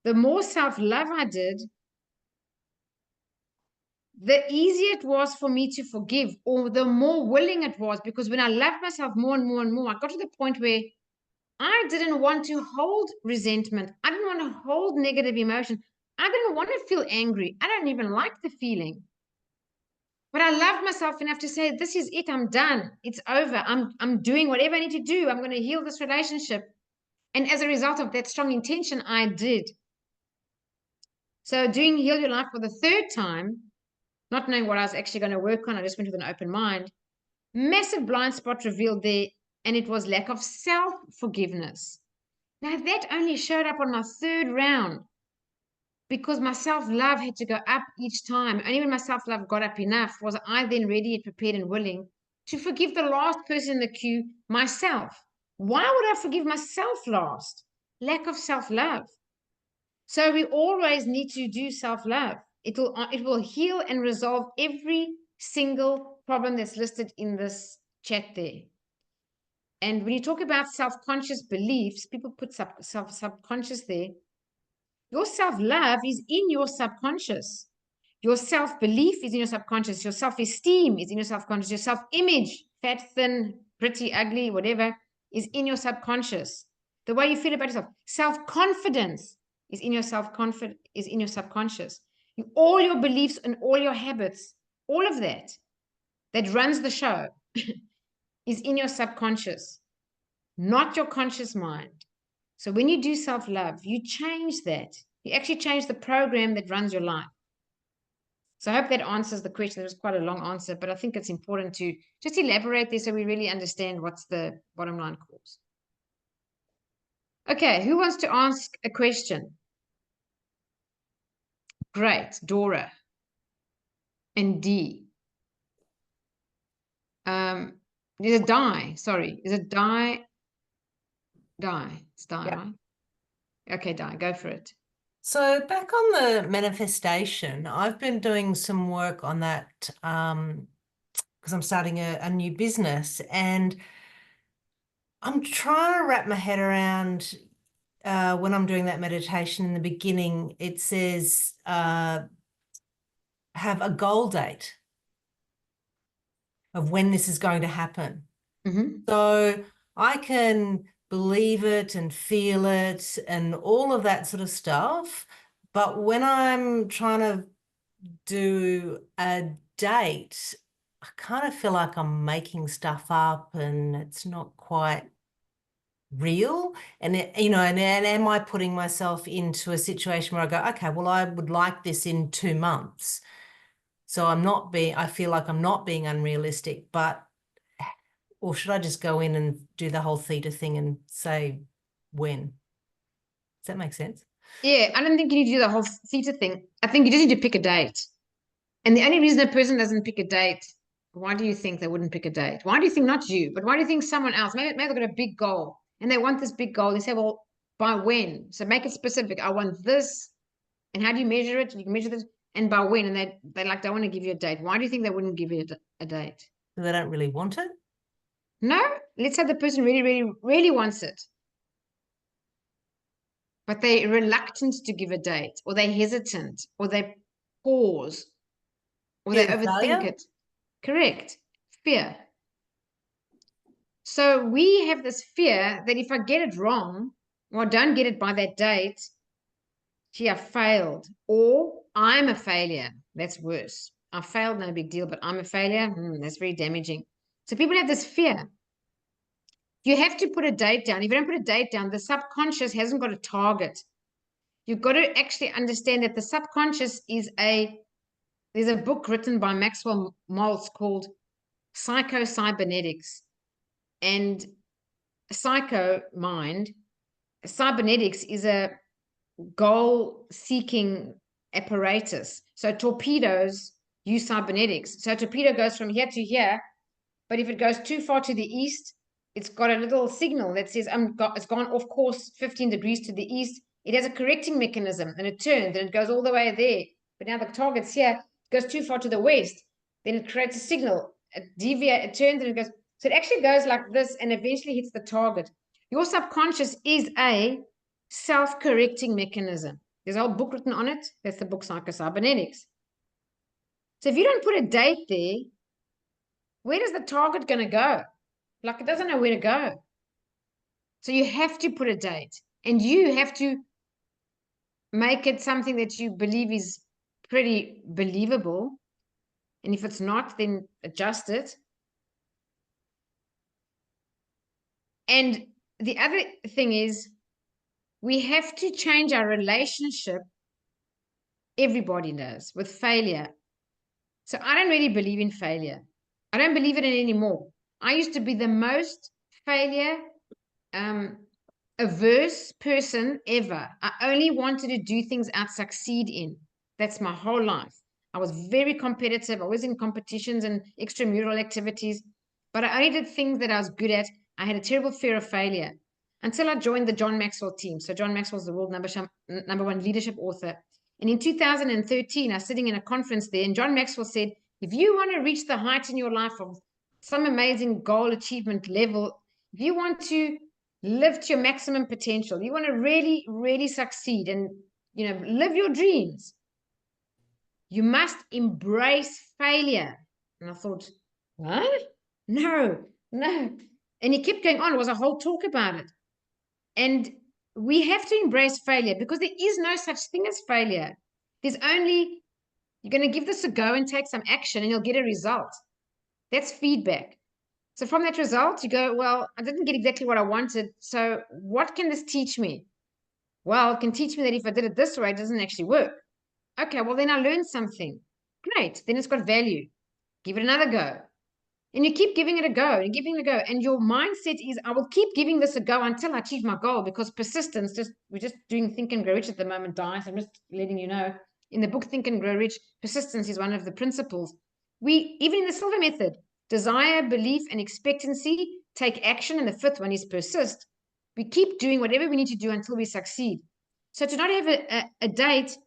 the more self-love I did, the easier it was for me to forgive, or the more willing it was, because when I loved myself more and more and more, I got to the point where I didn't want to hold resentment. I didn't want to hold negative emotion. I didn't want to feel angry. I don't even like the feeling. But I loved myself enough to say, this is it. I'm done. It's over. I'm doing whatever I need to do. I'm going to heal this relationship. And as a result of that strong intention, I did. So doing Heal Your Life for the third time, not knowing what I was actually going to work on, I just went with an open mind. Massive blind spot revealed there, and it was lack of self-forgiveness. Now, that only showed up on my third round because my self-love had to go up each time. Only when my self-love got up enough was I then ready and prepared and willing to forgive the last person in the queue, myself. Why would I forgive myself last? Lack of self-love. So we always need to do self-love. It will heal and resolve every single problem that's listed in this chat there. And when you talk about self-conscious beliefs, people put subconscious there. Your self-love is in your subconscious. Your self-belief is in your subconscious. Your self-esteem is in your subconscious. Your self-image, fat, thin, pretty, ugly, whatever, is in your subconscious. The way you feel about yourself, self-confidence is in your subconscious. All your beliefs and all your habits, all of that runs the show is in your subconscious, not your conscious mind. So when you do self-love, you change that. You actually change the program that runs your life. So I hope that answers the question. It was quite a long answer, but I think it's important to just elaborate there so we really understand what's the bottom line cause. Okay, who wants to ask a question? Great, Dora and D. There's a die, sorry. Is it die? Die. It's die, Yeah. right? Okay, die, go for it. So back on the manifestation, I've been doing some work on that because I'm starting a new business, and I'm trying to wrap my head around when I'm doing that meditation in the beginning, it says have a goal date of when this is going to happen. Mm-hmm. So I can believe it and feel it and all of that sort of stuff. But when I'm trying to do a date, I kind of feel like I'm making stuff up and it's not quite real. And and am I putting myself into a situation where I go, okay, well, I would like this in 2 months. So I feel like I'm not being unrealistic, or should I just go in and do the whole theta thing and say when? Does that make sense? Yeah, I don't think you need to do the whole theta thing. I think you just need to pick a date. And the only reason a person doesn't pick a date, why do you think they wouldn't pick a date? Why do you think not you, but why do you think someone else? Maybe they've got a big goal and they want this big goal. They say, well, by when? So make it specific. I want this. And how do you measure it? You can measure this. And by when? And they like, don't want to give you a date. Why do you think they wouldn't give you a date? They don't really want it? No, let's say the person really, really, really wants it. But they're reluctant to give a date, or they're hesitant, or they pause, or they Fear of overthink failure? it. Correct. Fear. So we have this fear that if I get it wrong, or don't get it by that date, gee, I failed. Or I'm a failure. That's worse. I failed, no big deal, but I'm a failure. That's very damaging. So people have this fear. You have to put a date down. If you don't put a date down, the subconscious hasn't got a target. You've got to actually understand that the subconscious is there's a book written by Maxwell Maltz called Psycho-Cybernetics. And psycho mind, cybernetics is a goal-seeking apparatus. So torpedoes use cybernetics. So a torpedo goes from here to here, but if it goes too far to the east, it's got a little signal that says it's gone off course 15 degrees to the east. It has a correcting mechanism and it turns and it goes all the way there. But now the target's here, it goes too far to the west. Then it creates a signal, it turns and it goes. So it actually goes like this and eventually hits the target. Your subconscious is a self-correcting mechanism. There's a whole book written on it. That's the book Psycho-Cybernetics. So if you don't put a date there, where is the target going to go? Like it doesn't know where to go. So you have to put a date and you have to make it something that you believe is pretty believable. And if it's not, then adjust it. And the other thing is we have to change our relationship, everybody does, with failure. So I don't really believe in failure. I don't believe in it anymore. I used to be the most failure averse person ever. I only wanted to do things I'd succeed in. That's my whole life. I was very competitive. I was in competitions and extramural activities, but I only did things that I was good at. I had a terrible fear of failure until I joined the John Maxwell team. So John Maxwell's the world number one leadership author. And in 2013, I was sitting in a conference there, and John Maxwell said, if you want to reach the height in your life of some amazing goal achievement level, if you want to live to your maximum potential, you want to really, really succeed and, live your dreams, you must embrace failure. And I thought, what? No. And he kept going on. It was a whole talk about it. And we have to embrace failure because there is no such thing as failure. There's only, you're going to give this a go and take some action and you'll get a result. That's feedback. So from that result, you go, well, I didn't get exactly what I wanted. So what can this teach me? Well, it can teach me that if I did it this way, it doesn't actually work. Okay, well, then I learned something. Great. Then it's got value. Give it another go. And you keep giving it a go and giving it a go. And your mindset is, I will keep giving this a go until I achieve my goal, because persistence, we're just doing Think and Grow Rich at the moment, Di. So I'm just letting you know. In the book Think and Grow Rich, persistence is one of the principles. Even in the Silver Method, desire, belief, and expectancy, take action, and the fifth one is persist. We keep doing whatever we need to do until we succeed. So to not have a date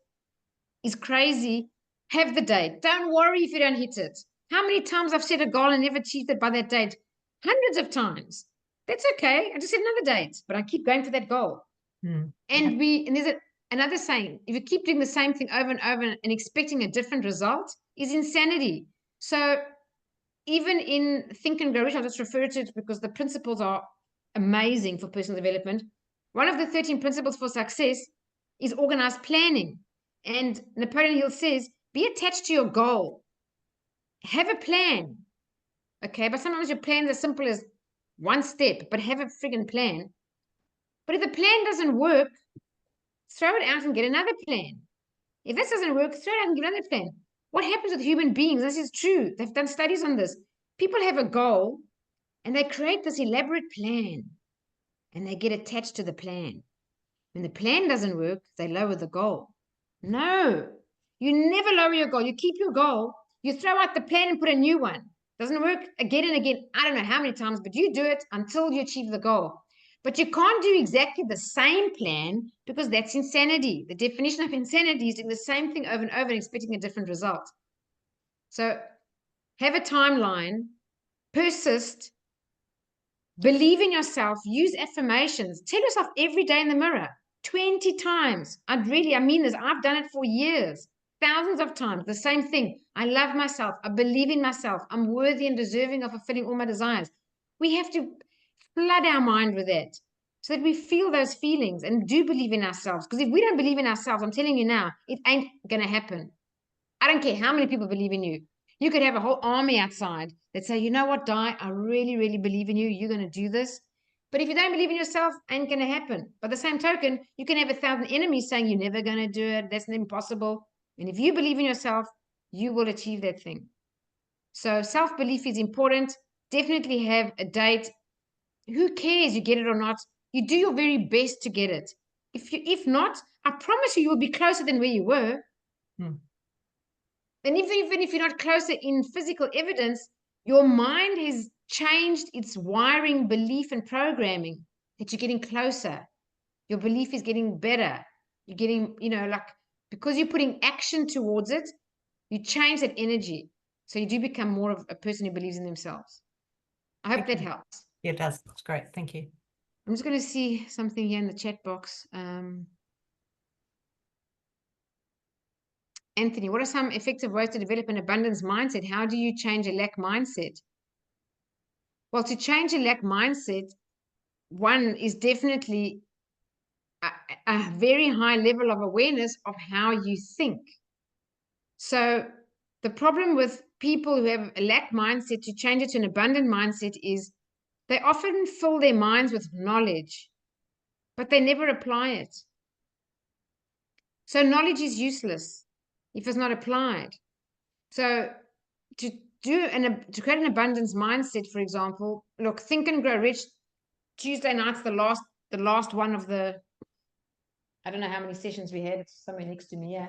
is crazy. Have the date. Don't worry if you don't hit it. How many times I've set a goal and never achieved it by that date? Hundreds of times. That's okay. I just set another date, but I keep going for that goal. And there's another saying, if you keep doing the same thing over and over and expecting a different result, is insanity. So even in Think and Grow Rich, I'll just refer to it because the principles are amazing for personal development. One of the 13 principles for success is organized planning. And Napoleon Hill says, be attached to your goal. Have a plan. Okay, but sometimes your plan's as simple as one step, but have a friggin' plan. But if the plan doesn't work, throw it out and get another plan. If this doesn't work, throw it out and get another plan. What happens with human beings, this is true, they've done studies on this. People have a goal and they create this elaborate plan and they get attached to the plan. When the plan doesn't work, they lower the goal. No, you never lower your goal. You keep your goal. You throw out the plan and put a new one. Doesn't work again and again. I don't know how many times, but you do it until you achieve the goal. But you can't do exactly the same plan because that's insanity. The definition of insanity is doing the same thing over and over and expecting a different result. So have a timeline, persist, believe in yourself, use affirmations. Tell yourself every day in the mirror, 20 times. I mean this. I've done it for years, thousands of times, the same thing. I love myself. I believe in myself. I'm worthy and deserving of fulfilling all my desires. We have to flood our mind with that so that we feel those feelings and do believe in ourselves. Because if we don't believe in ourselves, I'm telling you now, it ain't going to happen. I don't care how many people believe in you. You could have a whole army outside that say, you know what, Di, I really, really believe in you. You're going to do this. But if you don't believe in yourself, ain't going to happen. By the same token, you can have 1,000 enemies saying you're never going to do it. That's impossible. And if you believe in yourself, you will achieve that thing. So self-belief is important. Definitely have a date. Who cares you get it or not? You do your very best to get it. If not, I promise you, you'll be closer than where you were. And even if you're not closer in physical evidence, your mind has changed its wiring, belief, and programming that you're getting closer. Your belief is getting better. You're getting, because you're putting action towards it, you change that energy. So you do become more of a person who believes in themselves. I hope that helps. Yeah, it does. That's great. Thank you. I'm just going to see something here in the chat box. Anthony, what are some effective ways to develop an abundance mindset? How do you change a lack mindset? Well, to change a lack mindset, one is definitely a very high level of awareness of how you think. So the problem with people who have a lack mindset, to change it to an abundant mindset, is they often fill their minds with knowledge, but they never apply it. So knowledge is useless if it's not applied. So to create an abundance mindset, for example, look, Think and Grow Rich, Tuesday night's the last one of the, I don't know how many sessions we had. It's somewhere next to me, yeah.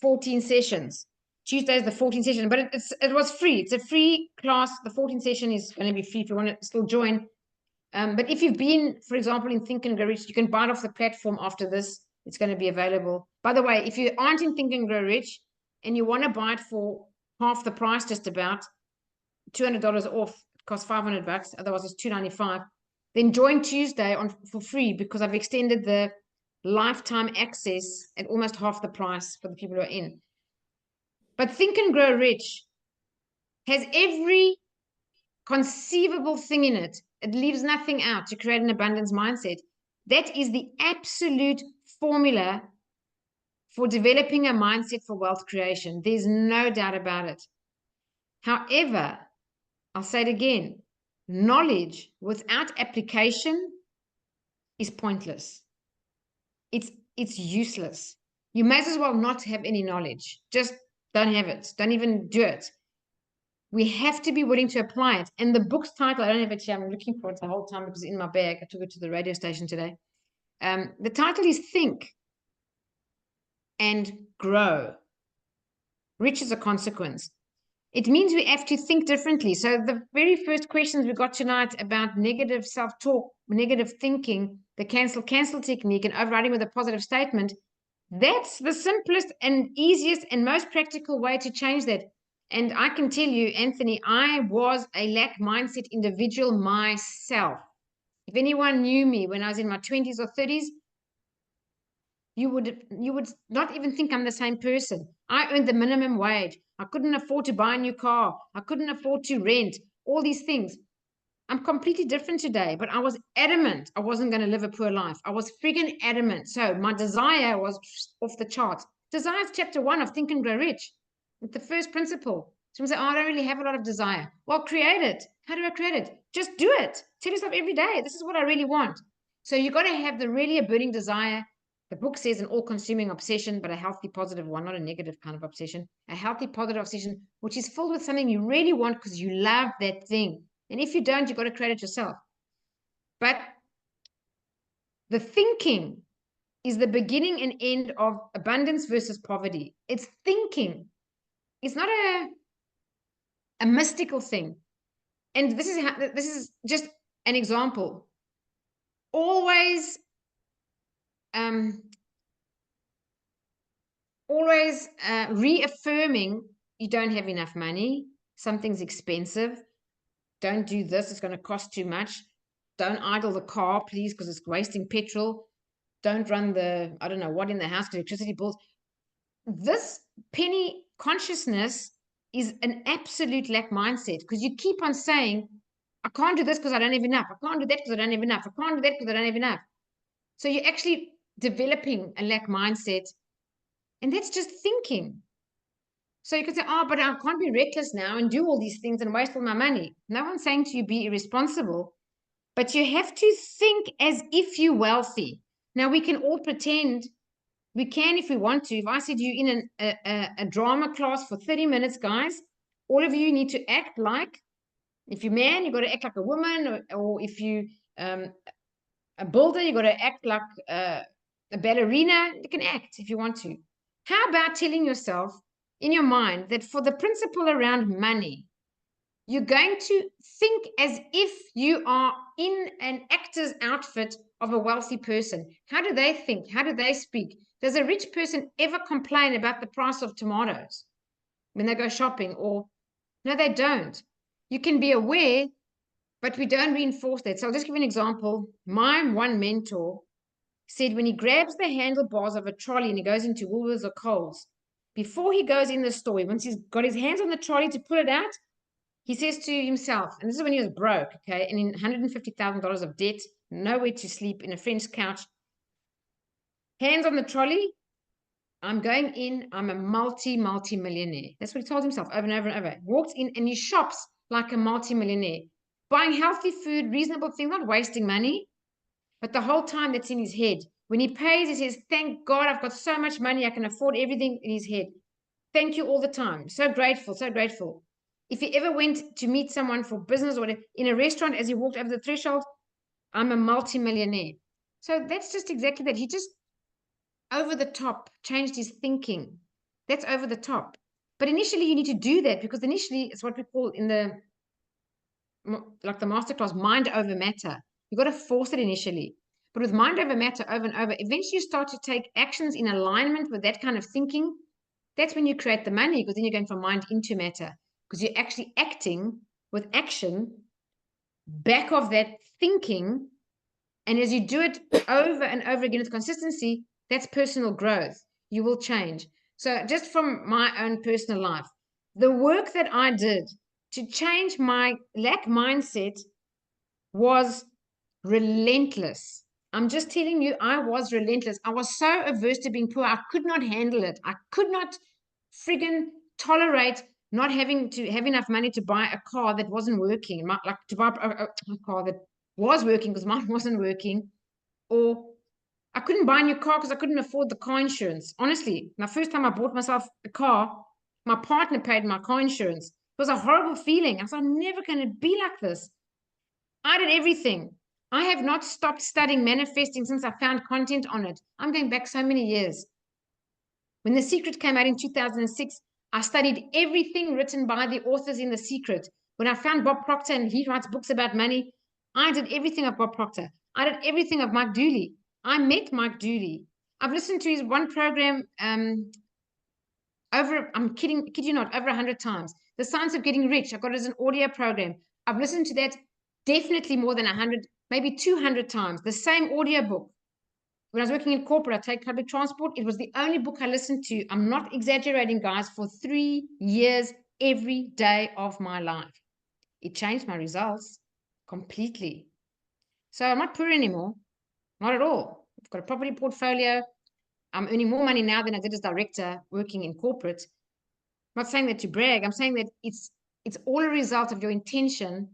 14 sessions. Tuesday is the 14th session, but it was free. It's a free class. The 14th session is going to be free if you want to still join. But if you've been, for example, in Think and Grow Rich, you can buy it off the platform after this. It's going to be available. By the way, if you aren't in Think and Grow Rich and you want to buy it for half the price, just about $200 off, it costs $500. Otherwise, it's $295. Then join Tuesday for free, because I've extended the lifetime access at almost half the price for the people who are in. But Think and Grow Rich has every conceivable thing in it. It leaves nothing out to create an abundance mindset. That is the absolute formula for developing a mindset for wealth creation. There's no doubt about it. However, I'll say it again, knowledge without application is pointless. It's useless. You may as well not have any knowledge. Just don't have it. Don't even do it. We have to be willing to apply it. And the book's title, I don't have it here. I'm looking for it the whole time because it's in my bag. I took it to the radio station today. The title is Think and Grow. Rich is a consequence. It means we have to think differently. So the very first questions we got tonight about negative self-talk, negative thinking, the cancel technique, and overriding with a positive statement, that's the simplest and easiest and most practical way to change that. And I can tell you, Anthony, I was a lack mindset individual myself. If anyone knew me when I was in my 20s or 30s, you would not even think I'm the same person. I earned the minimum wage. I couldn't afford to buy a new car. I couldn't afford to rent, all these things. I'm completely different today, but I was adamant I wasn't going to live a poor life. I was friggin' adamant. So my desire was off the charts. Desire is chapter 1 of Think and Grow Rich. It's the first principle. Someone say, oh, I don't really have a lot of desire. Well, create it. How do I create it? Just do it. Tell yourself every day, this is what I really want. So you got to have a burning desire. The book says an all-consuming obsession, but a healthy, positive one, not a negative kind of obsession. A healthy, positive obsession, which is filled with something you really want because you love that thing. And if you don't, you've got to create it yourself. But the thinking is the beginning and end of abundance versus poverty. It's thinking. It's not a mystical thing. And this is just an example. Always reaffirming you don't have enough money, something's expensive, don't do this, it's going to cost too much, don't idle the car, please, because it's wasting petrol, don't run the, I don't know what in the house, electricity bills. This penny consciousness is an absolute lack mindset, because you keep on saying, I can't do this because I don't have enough, I can't do that because I don't have enough, I can't do that because I don't have enough. So you're actually developing a lack mindset, and that's just thinking. So you could say, oh, but I can't be reckless now and do all these things and waste all my money. No one's saying to you be irresponsible, but you have to think as if you're wealthy. Now, we can all pretend, we can if we want to. If I said you in a drama class for 30 minutes, guys, all of you need to act like, if you're a man, you've got to act like a woman, or if you a builder, you've got to act like a ballerina. You can act if you want to. How about telling yourself in your mind that for the principle around money, you're going to think as if you are in an actor's outfit of a wealthy person. How do they think? How do they speak? Does a rich person ever complain about the price of tomatoes when they go shopping? Or no, they don't. You can be aware, but we don't reinforce that. So I'll just give you an example. My one mentor said when he grabs the handlebars of a trolley and he goes into Woolworths or Coles, before he goes in the store, once he's got his hands on the trolley to pull it out, he says to himself, and this is when he was broke, okay, and in $150,000 of debt, nowhere to sleep, in a friend's couch, hands on the trolley, I'm going in, I'm a multi-millionaire. That's what he told himself over and over and over. Walks in and he shops like a multi-millionaire. buying healthy food, reasonable things, not wasting money. But the whole time that's in his head. When he pays, he says, thank God I've got so much money, I can afford everything in his head. Thank you all the time. So grateful, so grateful. If he ever went to meet someone for business or in a restaurant, as he walked over the threshold, I'm a multimillionaire. So that's just exactly that. He just over the top changed his thinking. That's over the top. But initially you need to do that because initially it's what we call in the masterclass, mind over matter. You got to force it initially. But with mind over matter over and over, eventually you start to take actions in alignment with that kind of thinking. That's when you create the money, because then you're going from mind into matter, because you're actually acting with action back of that thinking. And as you do it over and over again with consistency, that's personal growth. You will change. So just from my own personal life, the work that I did to change my lack mindset was relentless. I'm just telling you, I was relentless. I was so averse to being poor. I could not handle it. I could not friggin' tolerate not having to have enough money to buy a car that wasn't working, like to buy a car that was working because mine wasn't working, or I couldn't buy a new car because I couldn't afford the car insurance. Honestly, my first time I bought myself a car, my partner paid my car insurance. It was a horrible feeling. I was like, I'm never going to be like this. I did everything. I have not stopped studying manifesting since I found content on it. I'm going back so many years. When The Secret came out in 2006, I studied everything written by the authors in The Secret. When I found Bob Proctor and he writes books about money, I did everything of Bob Proctor. I did everything of Mike Dooley. I met Mike Dooley. I've listened to his one program kid you not, over 100 times. The Science of Getting Rich, I got it as an audio program. I've listened to that definitely more than 100, maybe 200 times. The same audio book. When I was working in corporate, I take public transport. It was the only book I listened to. I'm not exaggerating, guys, for 3 years, every day of my life. It changed my results completely. So I'm not poor anymore. Not at all. I've got a property portfolio. I'm earning more money now than I did as director working in corporate. I'm not saying that to brag. I'm saying that it's all a result of your intention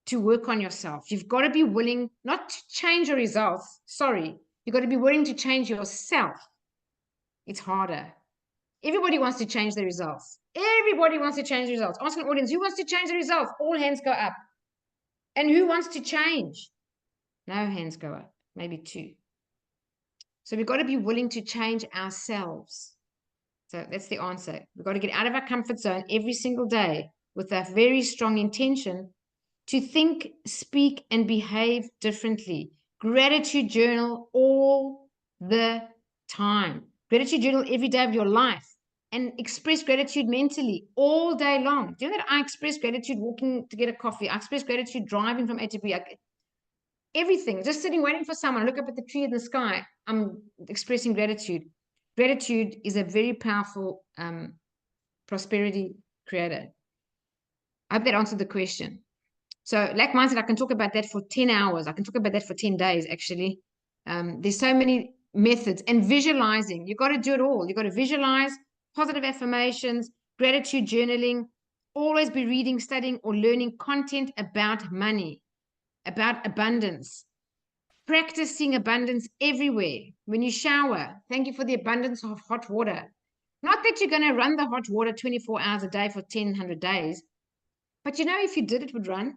to work on yourself. You've got to be willing not to change your results. Sorry. You've got to be willing to change yourself. It's harder. Everybody wants to change the results. Everybody wants to change the results. Ask an audience, who wants to change the results? All hands go up. And who wants to change? No hands go up. Maybe 2. So we've got to be willing to change ourselves. So that's the answer. We've got to get out of our comfort zone every single day with a very strong intention to think, speak, and behave differently. Gratitude journal all the time. Gratitude journal every day of your life and express gratitude mentally all day long. Do you know that I express gratitude walking to get a coffee? I express gratitude driving from A to B. Everything, just sitting waiting for someone, look up at the tree in the sky, I'm expressing gratitude. Gratitude is a very powerful prosperity creator. I hope that answered the question. So lack mindset, I can talk about that for 10 hours. I can talk about that for 10 days, actually. There's so many methods. And visualizing, you've got to do it all. You've got to visualize, positive affirmations, gratitude journaling, always be reading, studying, or learning content about money, about abundance, practicing abundance everywhere. When you shower, thank you for the abundance of hot water. Not that you're going to run the hot water 24 hours a day for 1,000 days, but you know, if you did, it would run.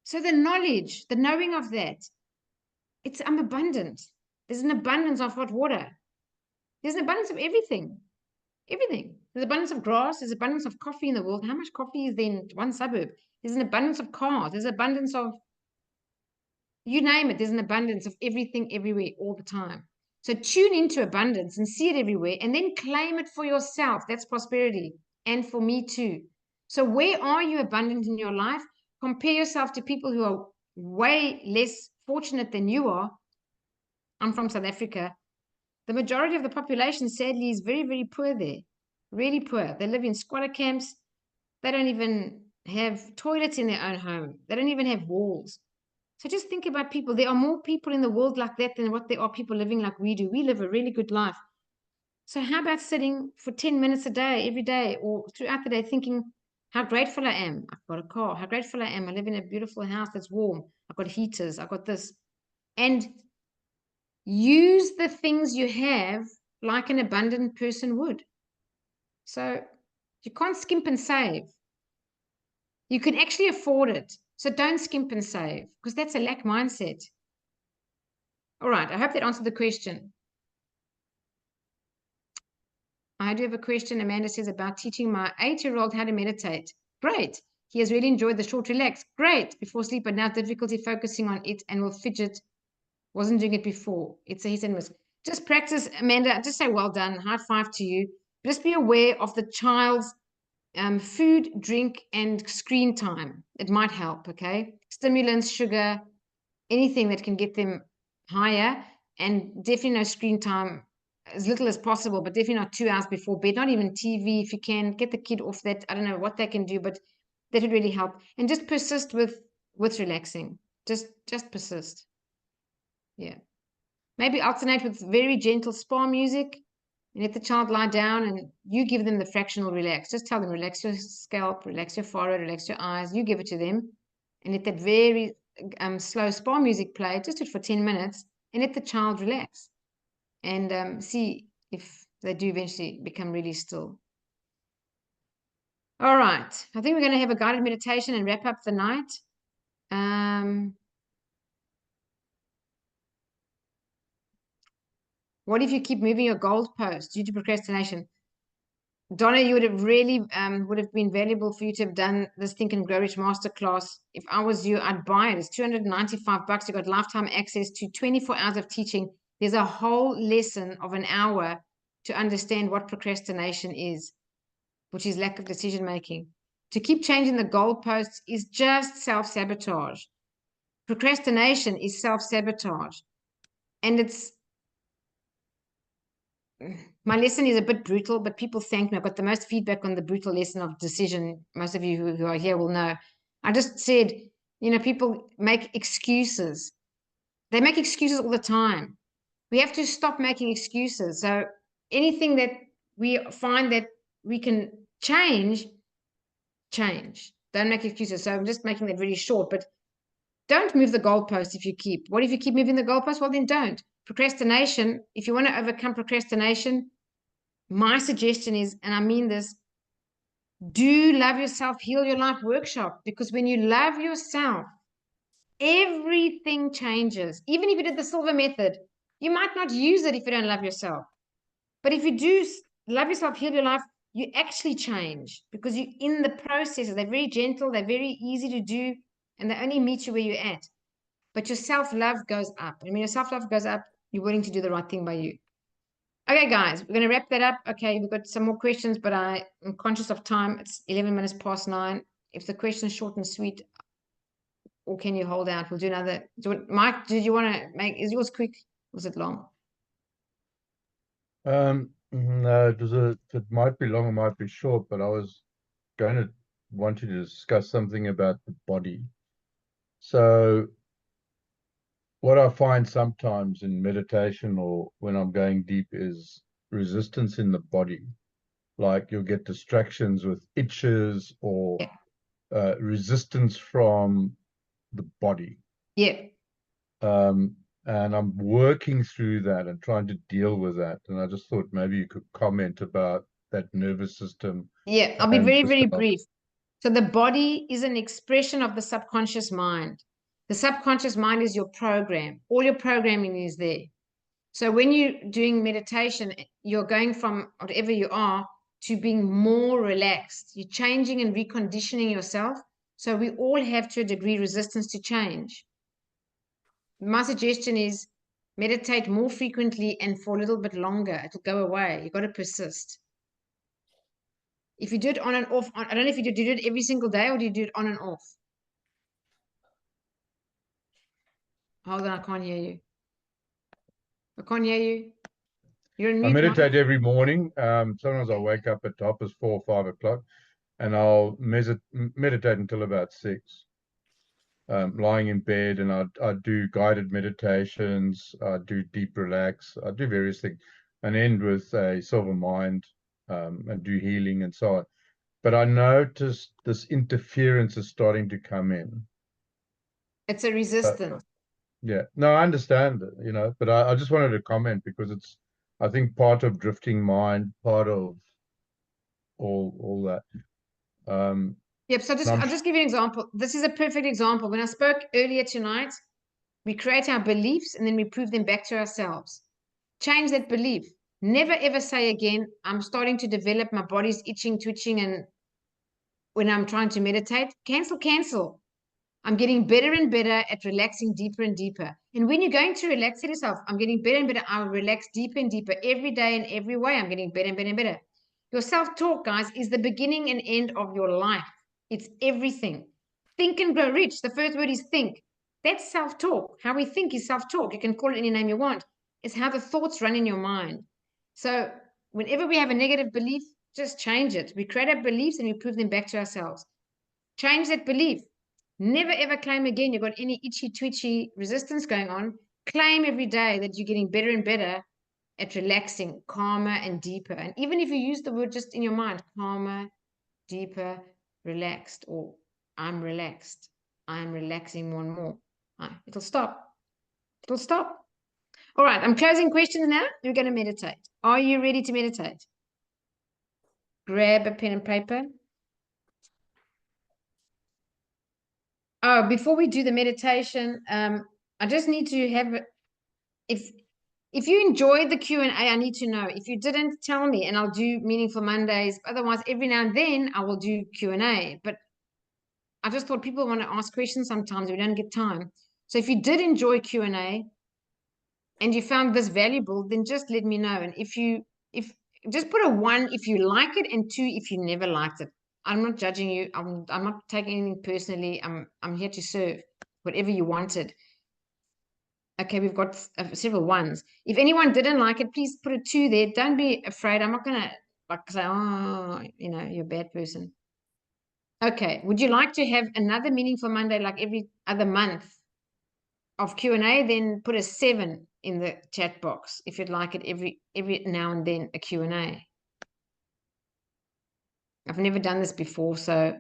So the knowledge, the knowing of that, I'm abundant. There's an abundance of hot water. There's an abundance of everything. Everything. There's abundance of grass. There's abundance of coffee in the world. How much coffee is there in one suburb? There's an abundance of cars. There's abundance of, you name it. There's an abundance of everything everywhere all the time. So tune into abundance and see it everywhere and then claim it for yourself. That's prosperity. And for me too. So where are you abundant in your life? Compare yourself to people who are way less fortunate than you are. I'm from South Africa. The majority of the population, sadly, is very, very poor there. Really poor. They live in squatter camps. They don't even have toilets in their own home. They don't even have walls. So just think about people. There are more people in the world like that than what there are people living like we do. We live a really good life. So how about sitting for 10 minutes a day, every day, or throughout the day thinking, How grateful I am. I've got a car. How grateful I am. I live in a beautiful house that's warm. I've got heaters. I've got this. And use the things you have like an abundant person would. So you can't skimp and save. You can actually afford it. So don't skimp and save, because that's a lack mindset. All right. I hope that answered the question. I do have a question. Amanda says about teaching my 8-year-old how to meditate. Great. He has really enjoyed the short relax. Great. Before sleep, but now difficulty focusing on it and will fidget. Wasn't doing it before. It's a hit and miss. Just practice, Amanda. Just say well done. High five to you. Just be aware of the child's food, drink, and screen time. It might help, okay? Stimulants, sugar, anything that can get them higher, and definitely no screen time, as little as possible, but definitely not 2 hours before bed, not even TV. If you can get the kid off that, I don't know what they can do, but that would really help. And just persist with relaxing. Just persist. Yeah. Maybe alternate with very gentle spa music and let the child lie down, and you give them the fractional relax. Just tell them, relax your scalp, relax your forehead, relax your eyes. You give it to them and let that very slow spa music play. Just do it for 10 minutes and let the child relax and see if they do eventually become really still. All right. I think we're going to have a guided meditation and wrap up the night. What if you keep moving your goalpost due to procrastination? Donna, you would have really would have been valuable for you to have done this Think and Grow Rich masterclass. If I was you, I'd buy it. It's $295. You got lifetime access to 24 hours of teaching. There's a whole lesson of an hour to understand what procrastination is, which is lack of decision making. To keep changing the goalposts is just self-sabotage. Procrastination is self-sabotage. And my lesson is a bit brutal, but people thank me. I got the most feedback on the brutal lesson of decision. Most of you who are here will know. I just said, people make excuses. They make excuses all the time. We have to stop making excuses. So anything that we find that we can change. Don't make excuses. So I'm just making that really short, but don't move the goalpost if you keep. What if you keep moving the goalpost? Well, then don't. Procrastination, if you want to overcome procrastination, my suggestion is, and I mean this, do Love Yourself, Heal Your Life workshop, because when you love yourself, everything changes. Even if you did the silver method, you might not use it if you don't love yourself. But if you do love yourself, heal your life, you actually change, because you're in the processes. They're very gentle, they're very easy to do, and they only meet you where you're at. But your self-love goes up. And when your self-love goes up, you're willing to do the right thing by you. Okay, guys, we're going to wrap that up. Okay, we've got some more questions, but I am conscious of time. It's 11 minutes past 9. If the question is short and sweet, or can you hold out? We'll do another. Mike, did you want to make, is yours quick? Was it long? No, it might be long, it might be short, but I was going to want you to discuss something about the body. So what I find sometimes in meditation or when I'm going deep is resistance in the body. Like you'll get distractions with itches or resistance from the body. Yeah. And I'm working through that and trying to deal with that. And I just thought maybe you could comment about that nervous system. Yeah, I'll be very, very brief. So the body is an expression of the subconscious mind. The subconscious mind is your program. All your programming is there. So when you're doing meditation, you're going from whatever you are to being more relaxed. You're changing and reconditioning yourself. So we all have, to a degree, resistance to change. My suggestion is meditate more frequently and for a little bit longer. It'll go away. You've got to persist. If you do it on and off, I don't know if you do it every single day, or do you do it on and off? Hold on, I can't hear you. I can't hear you. You're in mute. I meditate every morning. Sometimes I wake up at top as 4 or 5 o'clock, and I'll meditate until about 6. Lying in bed, and I do guided meditations. I do deep relax. I do various things, and end with a silver mind, and do healing and so on. but I noticed this interference is starting to come in. It's a resistance. Yeah, no, I understand it, you know, but I just wanted to comment because it's, I think, part of drifting mind, part of all that. Yep. So I'll just give you an example. This is a perfect example. When I spoke earlier tonight, we create our beliefs and then we prove them back to ourselves. Change that belief. Never ever say again, I'm starting to develop, my body's itching, twitching, and when I'm trying to meditate, cancel. I'm getting better and better at relaxing deeper and deeper. And when you're going to relax yourself, I'm getting better and better. I'll relax deeper and deeper every day in every way. I'm getting better and better and better. Your self-talk, guys, is the beginning and end of your life. It's everything. Think and grow rich. The first word is think. That's self-talk. How we think is self-talk. You can call it any name you want. It's how the thoughts run in your mind. So whenever we have a negative belief, just change it. We create our beliefs and we prove them back to ourselves. Change that belief. Never ever claim again you've got any itchy, twitchy resistance going on. Claim every day that you're getting better and better at relaxing, calmer and deeper. And even if you use the word just in your mind, calmer, deeper, relaxed, or I'm relaxed, I'm relaxing more and more. It'll stop. It'll stop. All right, I'm closing questions now. We're going to meditate. Are you ready to meditate? Grab a pen and paper. Oh, before we do the meditation, I just need to have, if you enjoyed the Q&A, I need to know. If you didn't, tell me, and I'll do Meaningful Mondays. Otherwise, every now and then, I will do Q&A. But I just thought people want to ask questions sometimes. We don't get time. So if you did enjoy Q&A and you found this valuable, then just let me know. And if just put a 1 if you like it and 2 if you never liked it. I'm not judging you. I'm not taking anything personally. I'm here to serve whatever you wanted. Okay, we've got several 1s. If anyone didn't like it, please put a 2 there. Don't be afraid. I'm not gonna say, oh, you're a bad person. Okay, would you like to have another Meaningful Monday like every other month of Q&A? Then put a 7 in the chat box if you'd like it every now and then, a Q&A. I've never done this before, so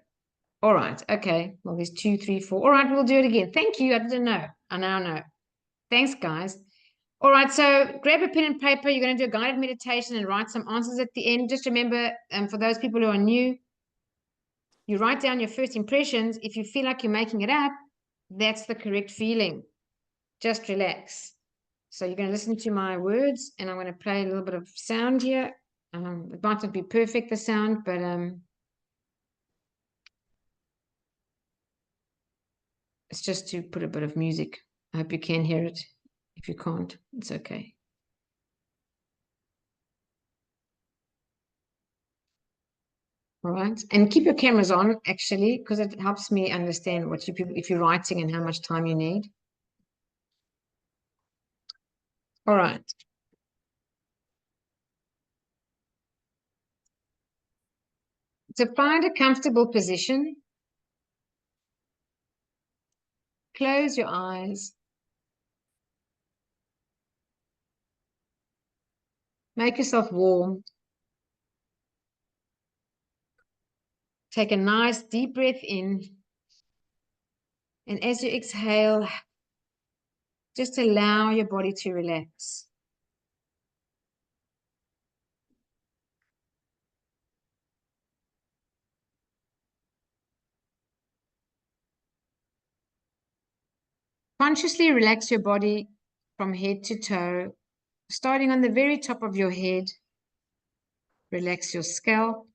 all right. Okay, well, there's 2, 3, 4. All right, we'll do it again. Thank you. I didn't know. I now know. Thanks, guys. All right, so grab a pen and paper. You're going to do a guided meditation and write some answers at the end. Just remember, for those people who are new, you write down your first impressions. If you feel like you're making it up, that's the correct feeling. Just relax. So you're going to listen to my words, and I'm going to play a little bit of sound here. It might not be perfect, the sound, but it's just to put a bit of music. I hope you can hear it. If you can't, it's okay. All right, and keep your cameras on, actually, because it helps me understand what if you're writing and how much time you need. All right. To find a comfortable position, close your eyes. Make yourself warm. Take a nice deep breath in. And as you exhale, just allow your body to relax. Consciously relax your body from head to toe, starting on the very top of your head. Relax your scalp.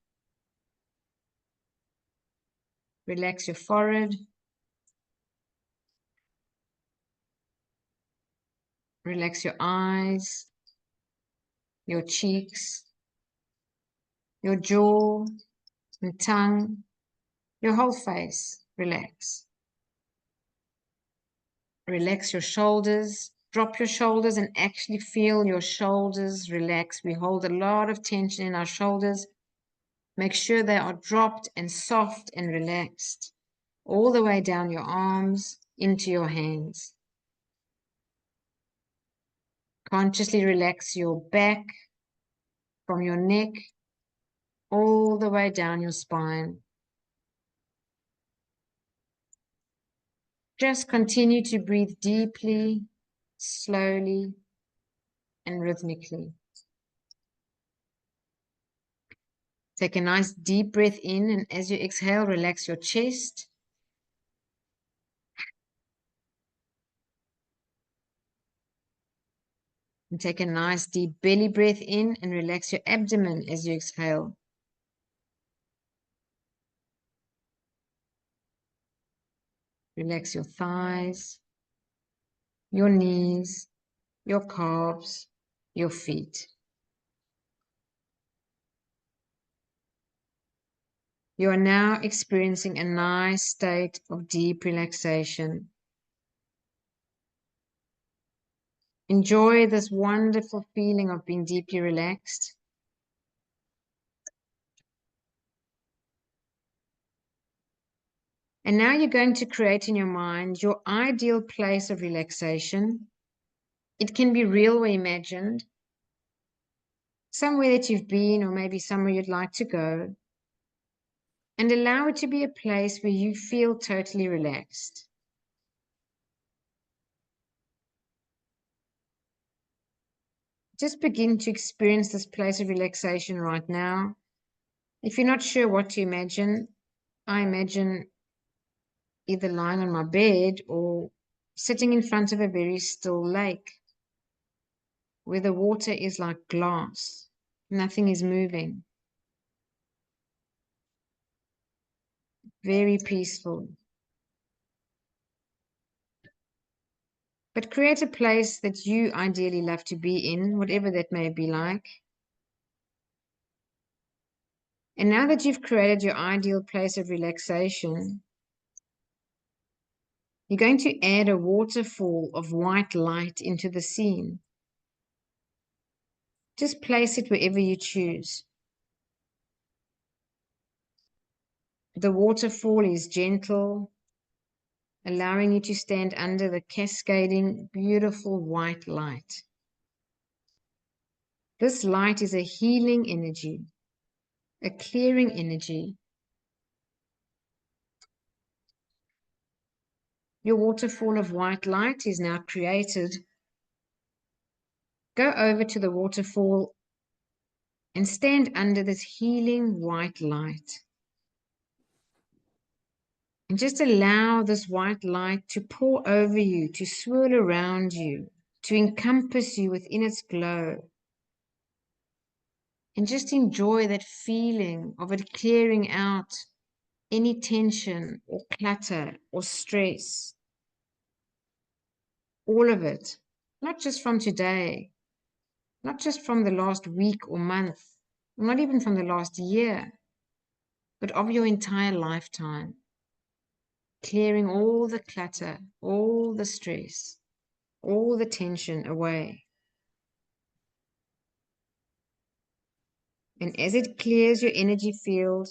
Relax your forehead. Relax your eyes, your cheeks, your jaw and tongue, your whole face. Relax. Relax your shoulders. Drop your shoulders and actually feel your shoulders relax. We hold a lot of tension in our shoulders. Make sure they are dropped and soft and relaxed, all the way down your arms into your hands. Consciously relax your back from your neck all the way down your spine. Just continue to breathe deeply, slowly, and rhythmically. Take a nice deep breath in, and as you exhale, relax your chest. And take a nice deep belly breath in and relax your abdomen as you exhale. Relax your thighs, your knees, your calves, your feet. You are now experiencing a nice state of deep relaxation. Enjoy this wonderful feeling of being deeply relaxed. And now you're going to create in your mind your ideal place of relaxation. It can be real or imagined, somewhere that you've been or maybe somewhere you'd like to go. And allow it to be a place where you feel totally relaxed. Just begin to experience this place of relaxation right now. If you're not sure what to imagine, I imagine either lying on my bed or sitting in front of a very still lake where the water is like glass. Nothing is moving. Very peaceful. But create a place that you ideally love to be in, whatever that may be like. And now that you've created your ideal place of relaxation, you're going to add a waterfall of white light into the scene. Just place it wherever you choose. The waterfall is gentle, allowing you to stand under the cascading, beautiful white light. This light is a healing energy, a clearing energy. Your waterfall of white light is now created. Go over to the waterfall and stand under this healing white light. And just allow this white light to pour over you, to swirl around you, to encompass you within its glow. And just enjoy that feeling of it clearing out any tension or clutter or stress. All of it, not just from today, not just from the last week or month, not even from the last year, but of your entire lifetime. Clearing all the clutter, all the stress, all the tension away. And as it clears your energy field,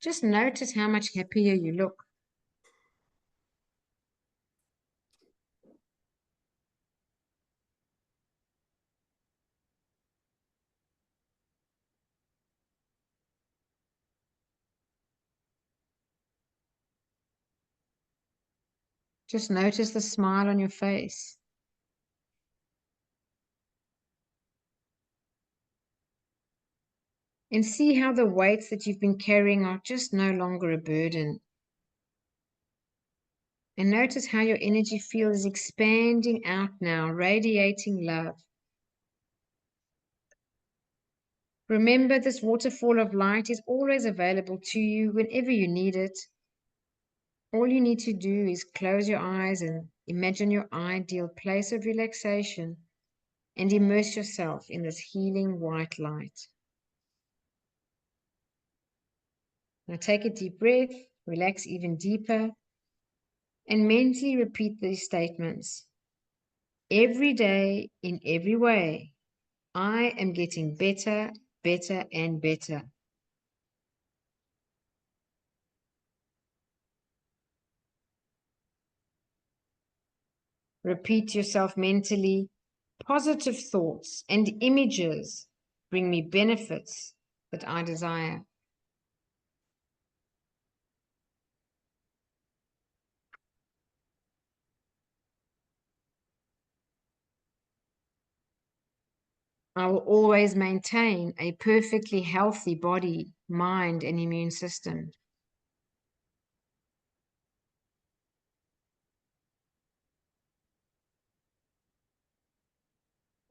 just notice how much happier you look. Just notice the smile on your face. And see how the weights that you've been carrying are just no longer a burden. And notice how your energy field is expanding out now, radiating love. Remember, this waterfall of light is always available to you whenever you need it. All you need to do is close your eyes and imagine your ideal place of relaxation and immerse yourself in this healing white light. Now take a deep breath, relax even deeper, and mentally repeat these statements. Every day, in every way, I am getting better, better, and better. Repeat to yourself mentally, positive thoughts and images bring me benefits that I desire. I will always maintain a perfectly healthy body, mind, and immune system.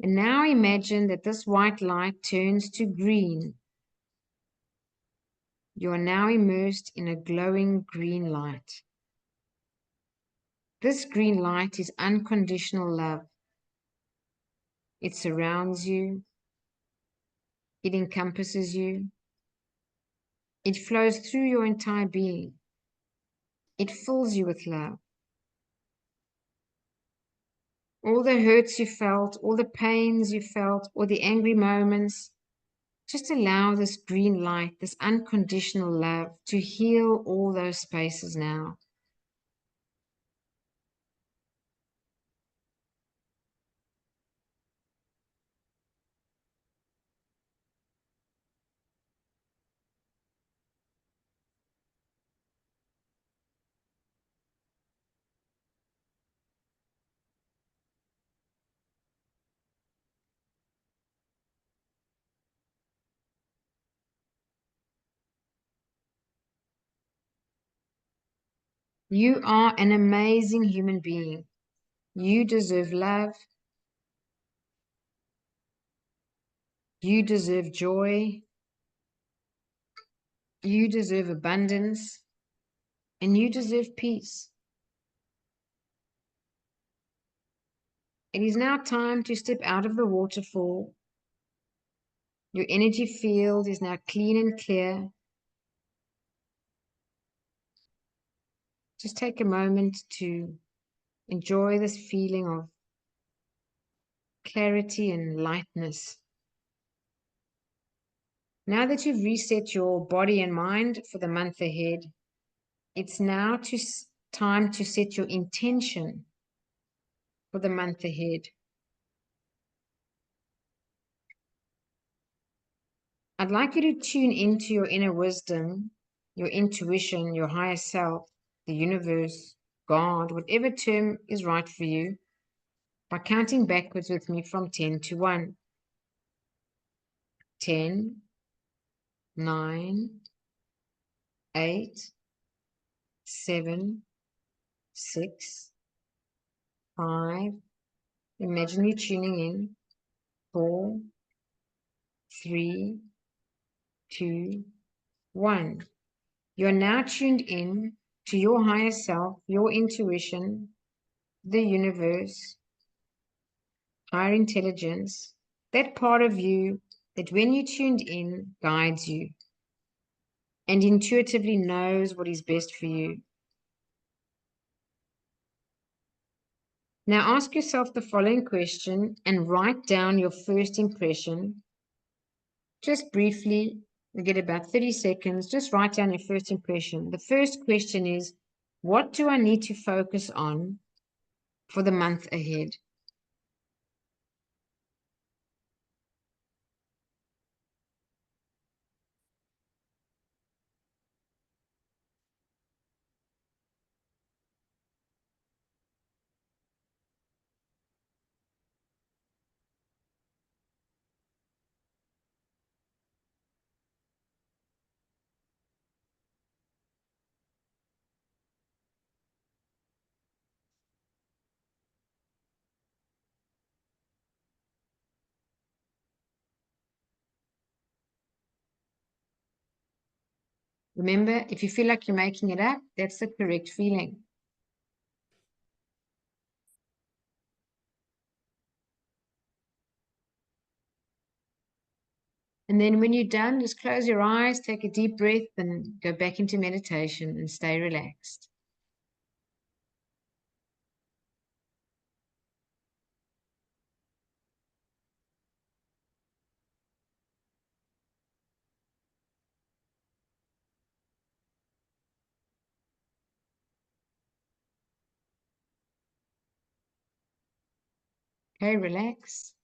And now imagine that this white light turns to green. You are now immersed in a glowing green light. This green light is unconditional love. It surrounds you. It encompasses you. It flows through your entire being. It fills you with love. All the hurts you felt, all the pains you felt, all the angry moments, just allow this green light, this unconditional love to heal all those spaces now. You are an amazing human being. You deserve love. You deserve joy. You deserve abundance. And you deserve peace. It is now time to step out of the waterfall. Your energy field is now clean and clear. Just take a moment to enjoy this feeling of clarity and lightness. Now that you've reset your body and mind for the month ahead, it's now time to set your intention for the month ahead. I'd like you to tune into your inner wisdom, your intuition, your higher self, the universe, God, whatever term is right for you, by counting backwards with me from 10 to 1. 10, 9, 8, 7, 6, 5. Imagine you tuning in. 4, 3, 2, 1. You're now tuned in to your higher self, your intuition, the universe, higher intelligence, that part of you that when you tuned in guides you and intuitively knows what is best for you. Now ask yourself the following question and write down your first impression. Just briefly, we get about 30 seconds. Just write down your first impression. The first question is, what do I need to focus on for the month ahead? Remember, if you feel like you're making it up, that's the correct feeling. And then when you're done, just close your eyes, take a deep breath, and go back into meditation and stay relaxed. Okay, relax.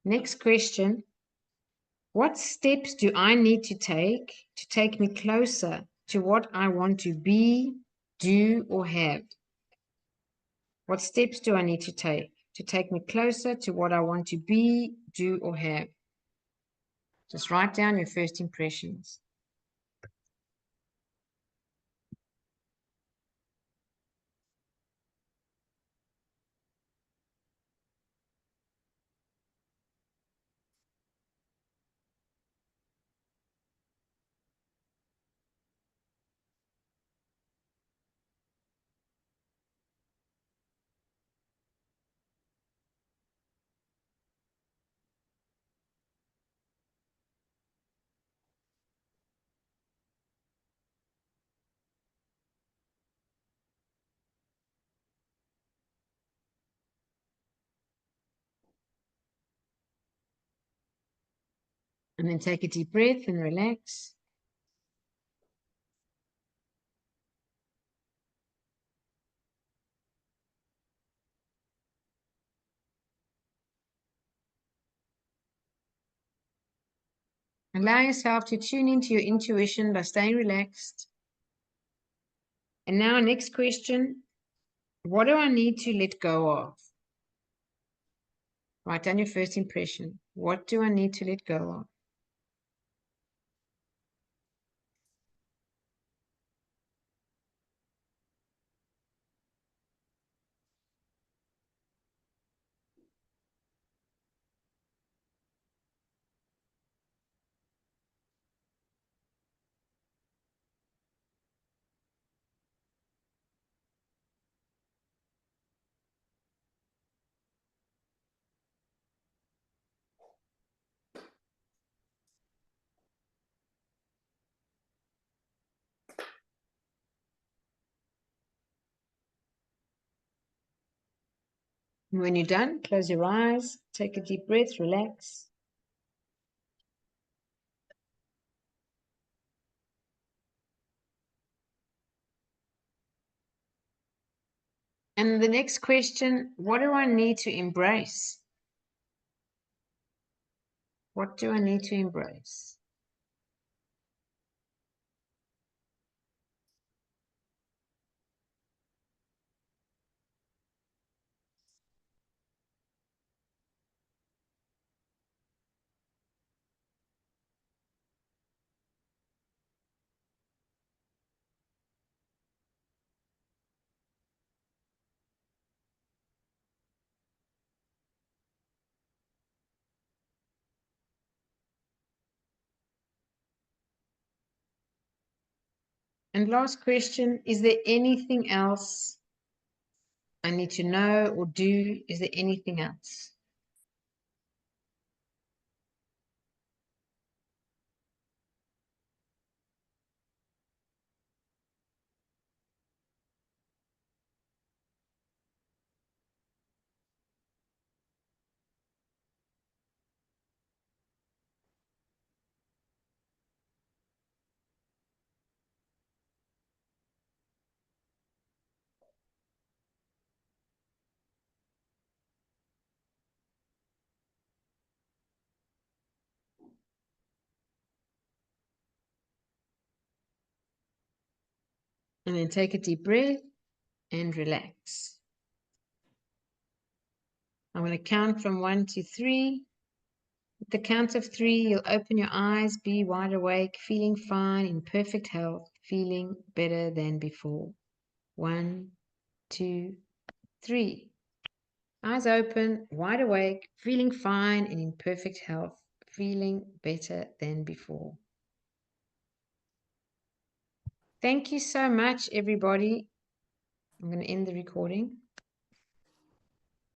Next question. What steps do I need to take me closer to what I want to be, do, or have? What steps do I need to take me closer to what I want to be, do, or have? Just write down your first impressions. And then take a deep breath and relax. Allow yourself to tune into your intuition by staying relaxed. And now, next question. What do I need to let go of? Write down your first impression. What do I need to let go of? And when you're done, close your eyes, take a deep breath, relax. And the next question, what do I need to embrace? What do I need to embrace? And last question, is there anything else I need to know or do? Is there anything else? And then take a deep breath and relax. I'm going to count from 1 to 3. At the count of 3, you'll open your eyes, be wide awake, feeling fine, in perfect health, feeling better than before. 1, 2, 3. Eyes open, wide awake, feeling fine and in perfect health, feeling better than before. Thank you so much, everybody. I'm going to end the recording.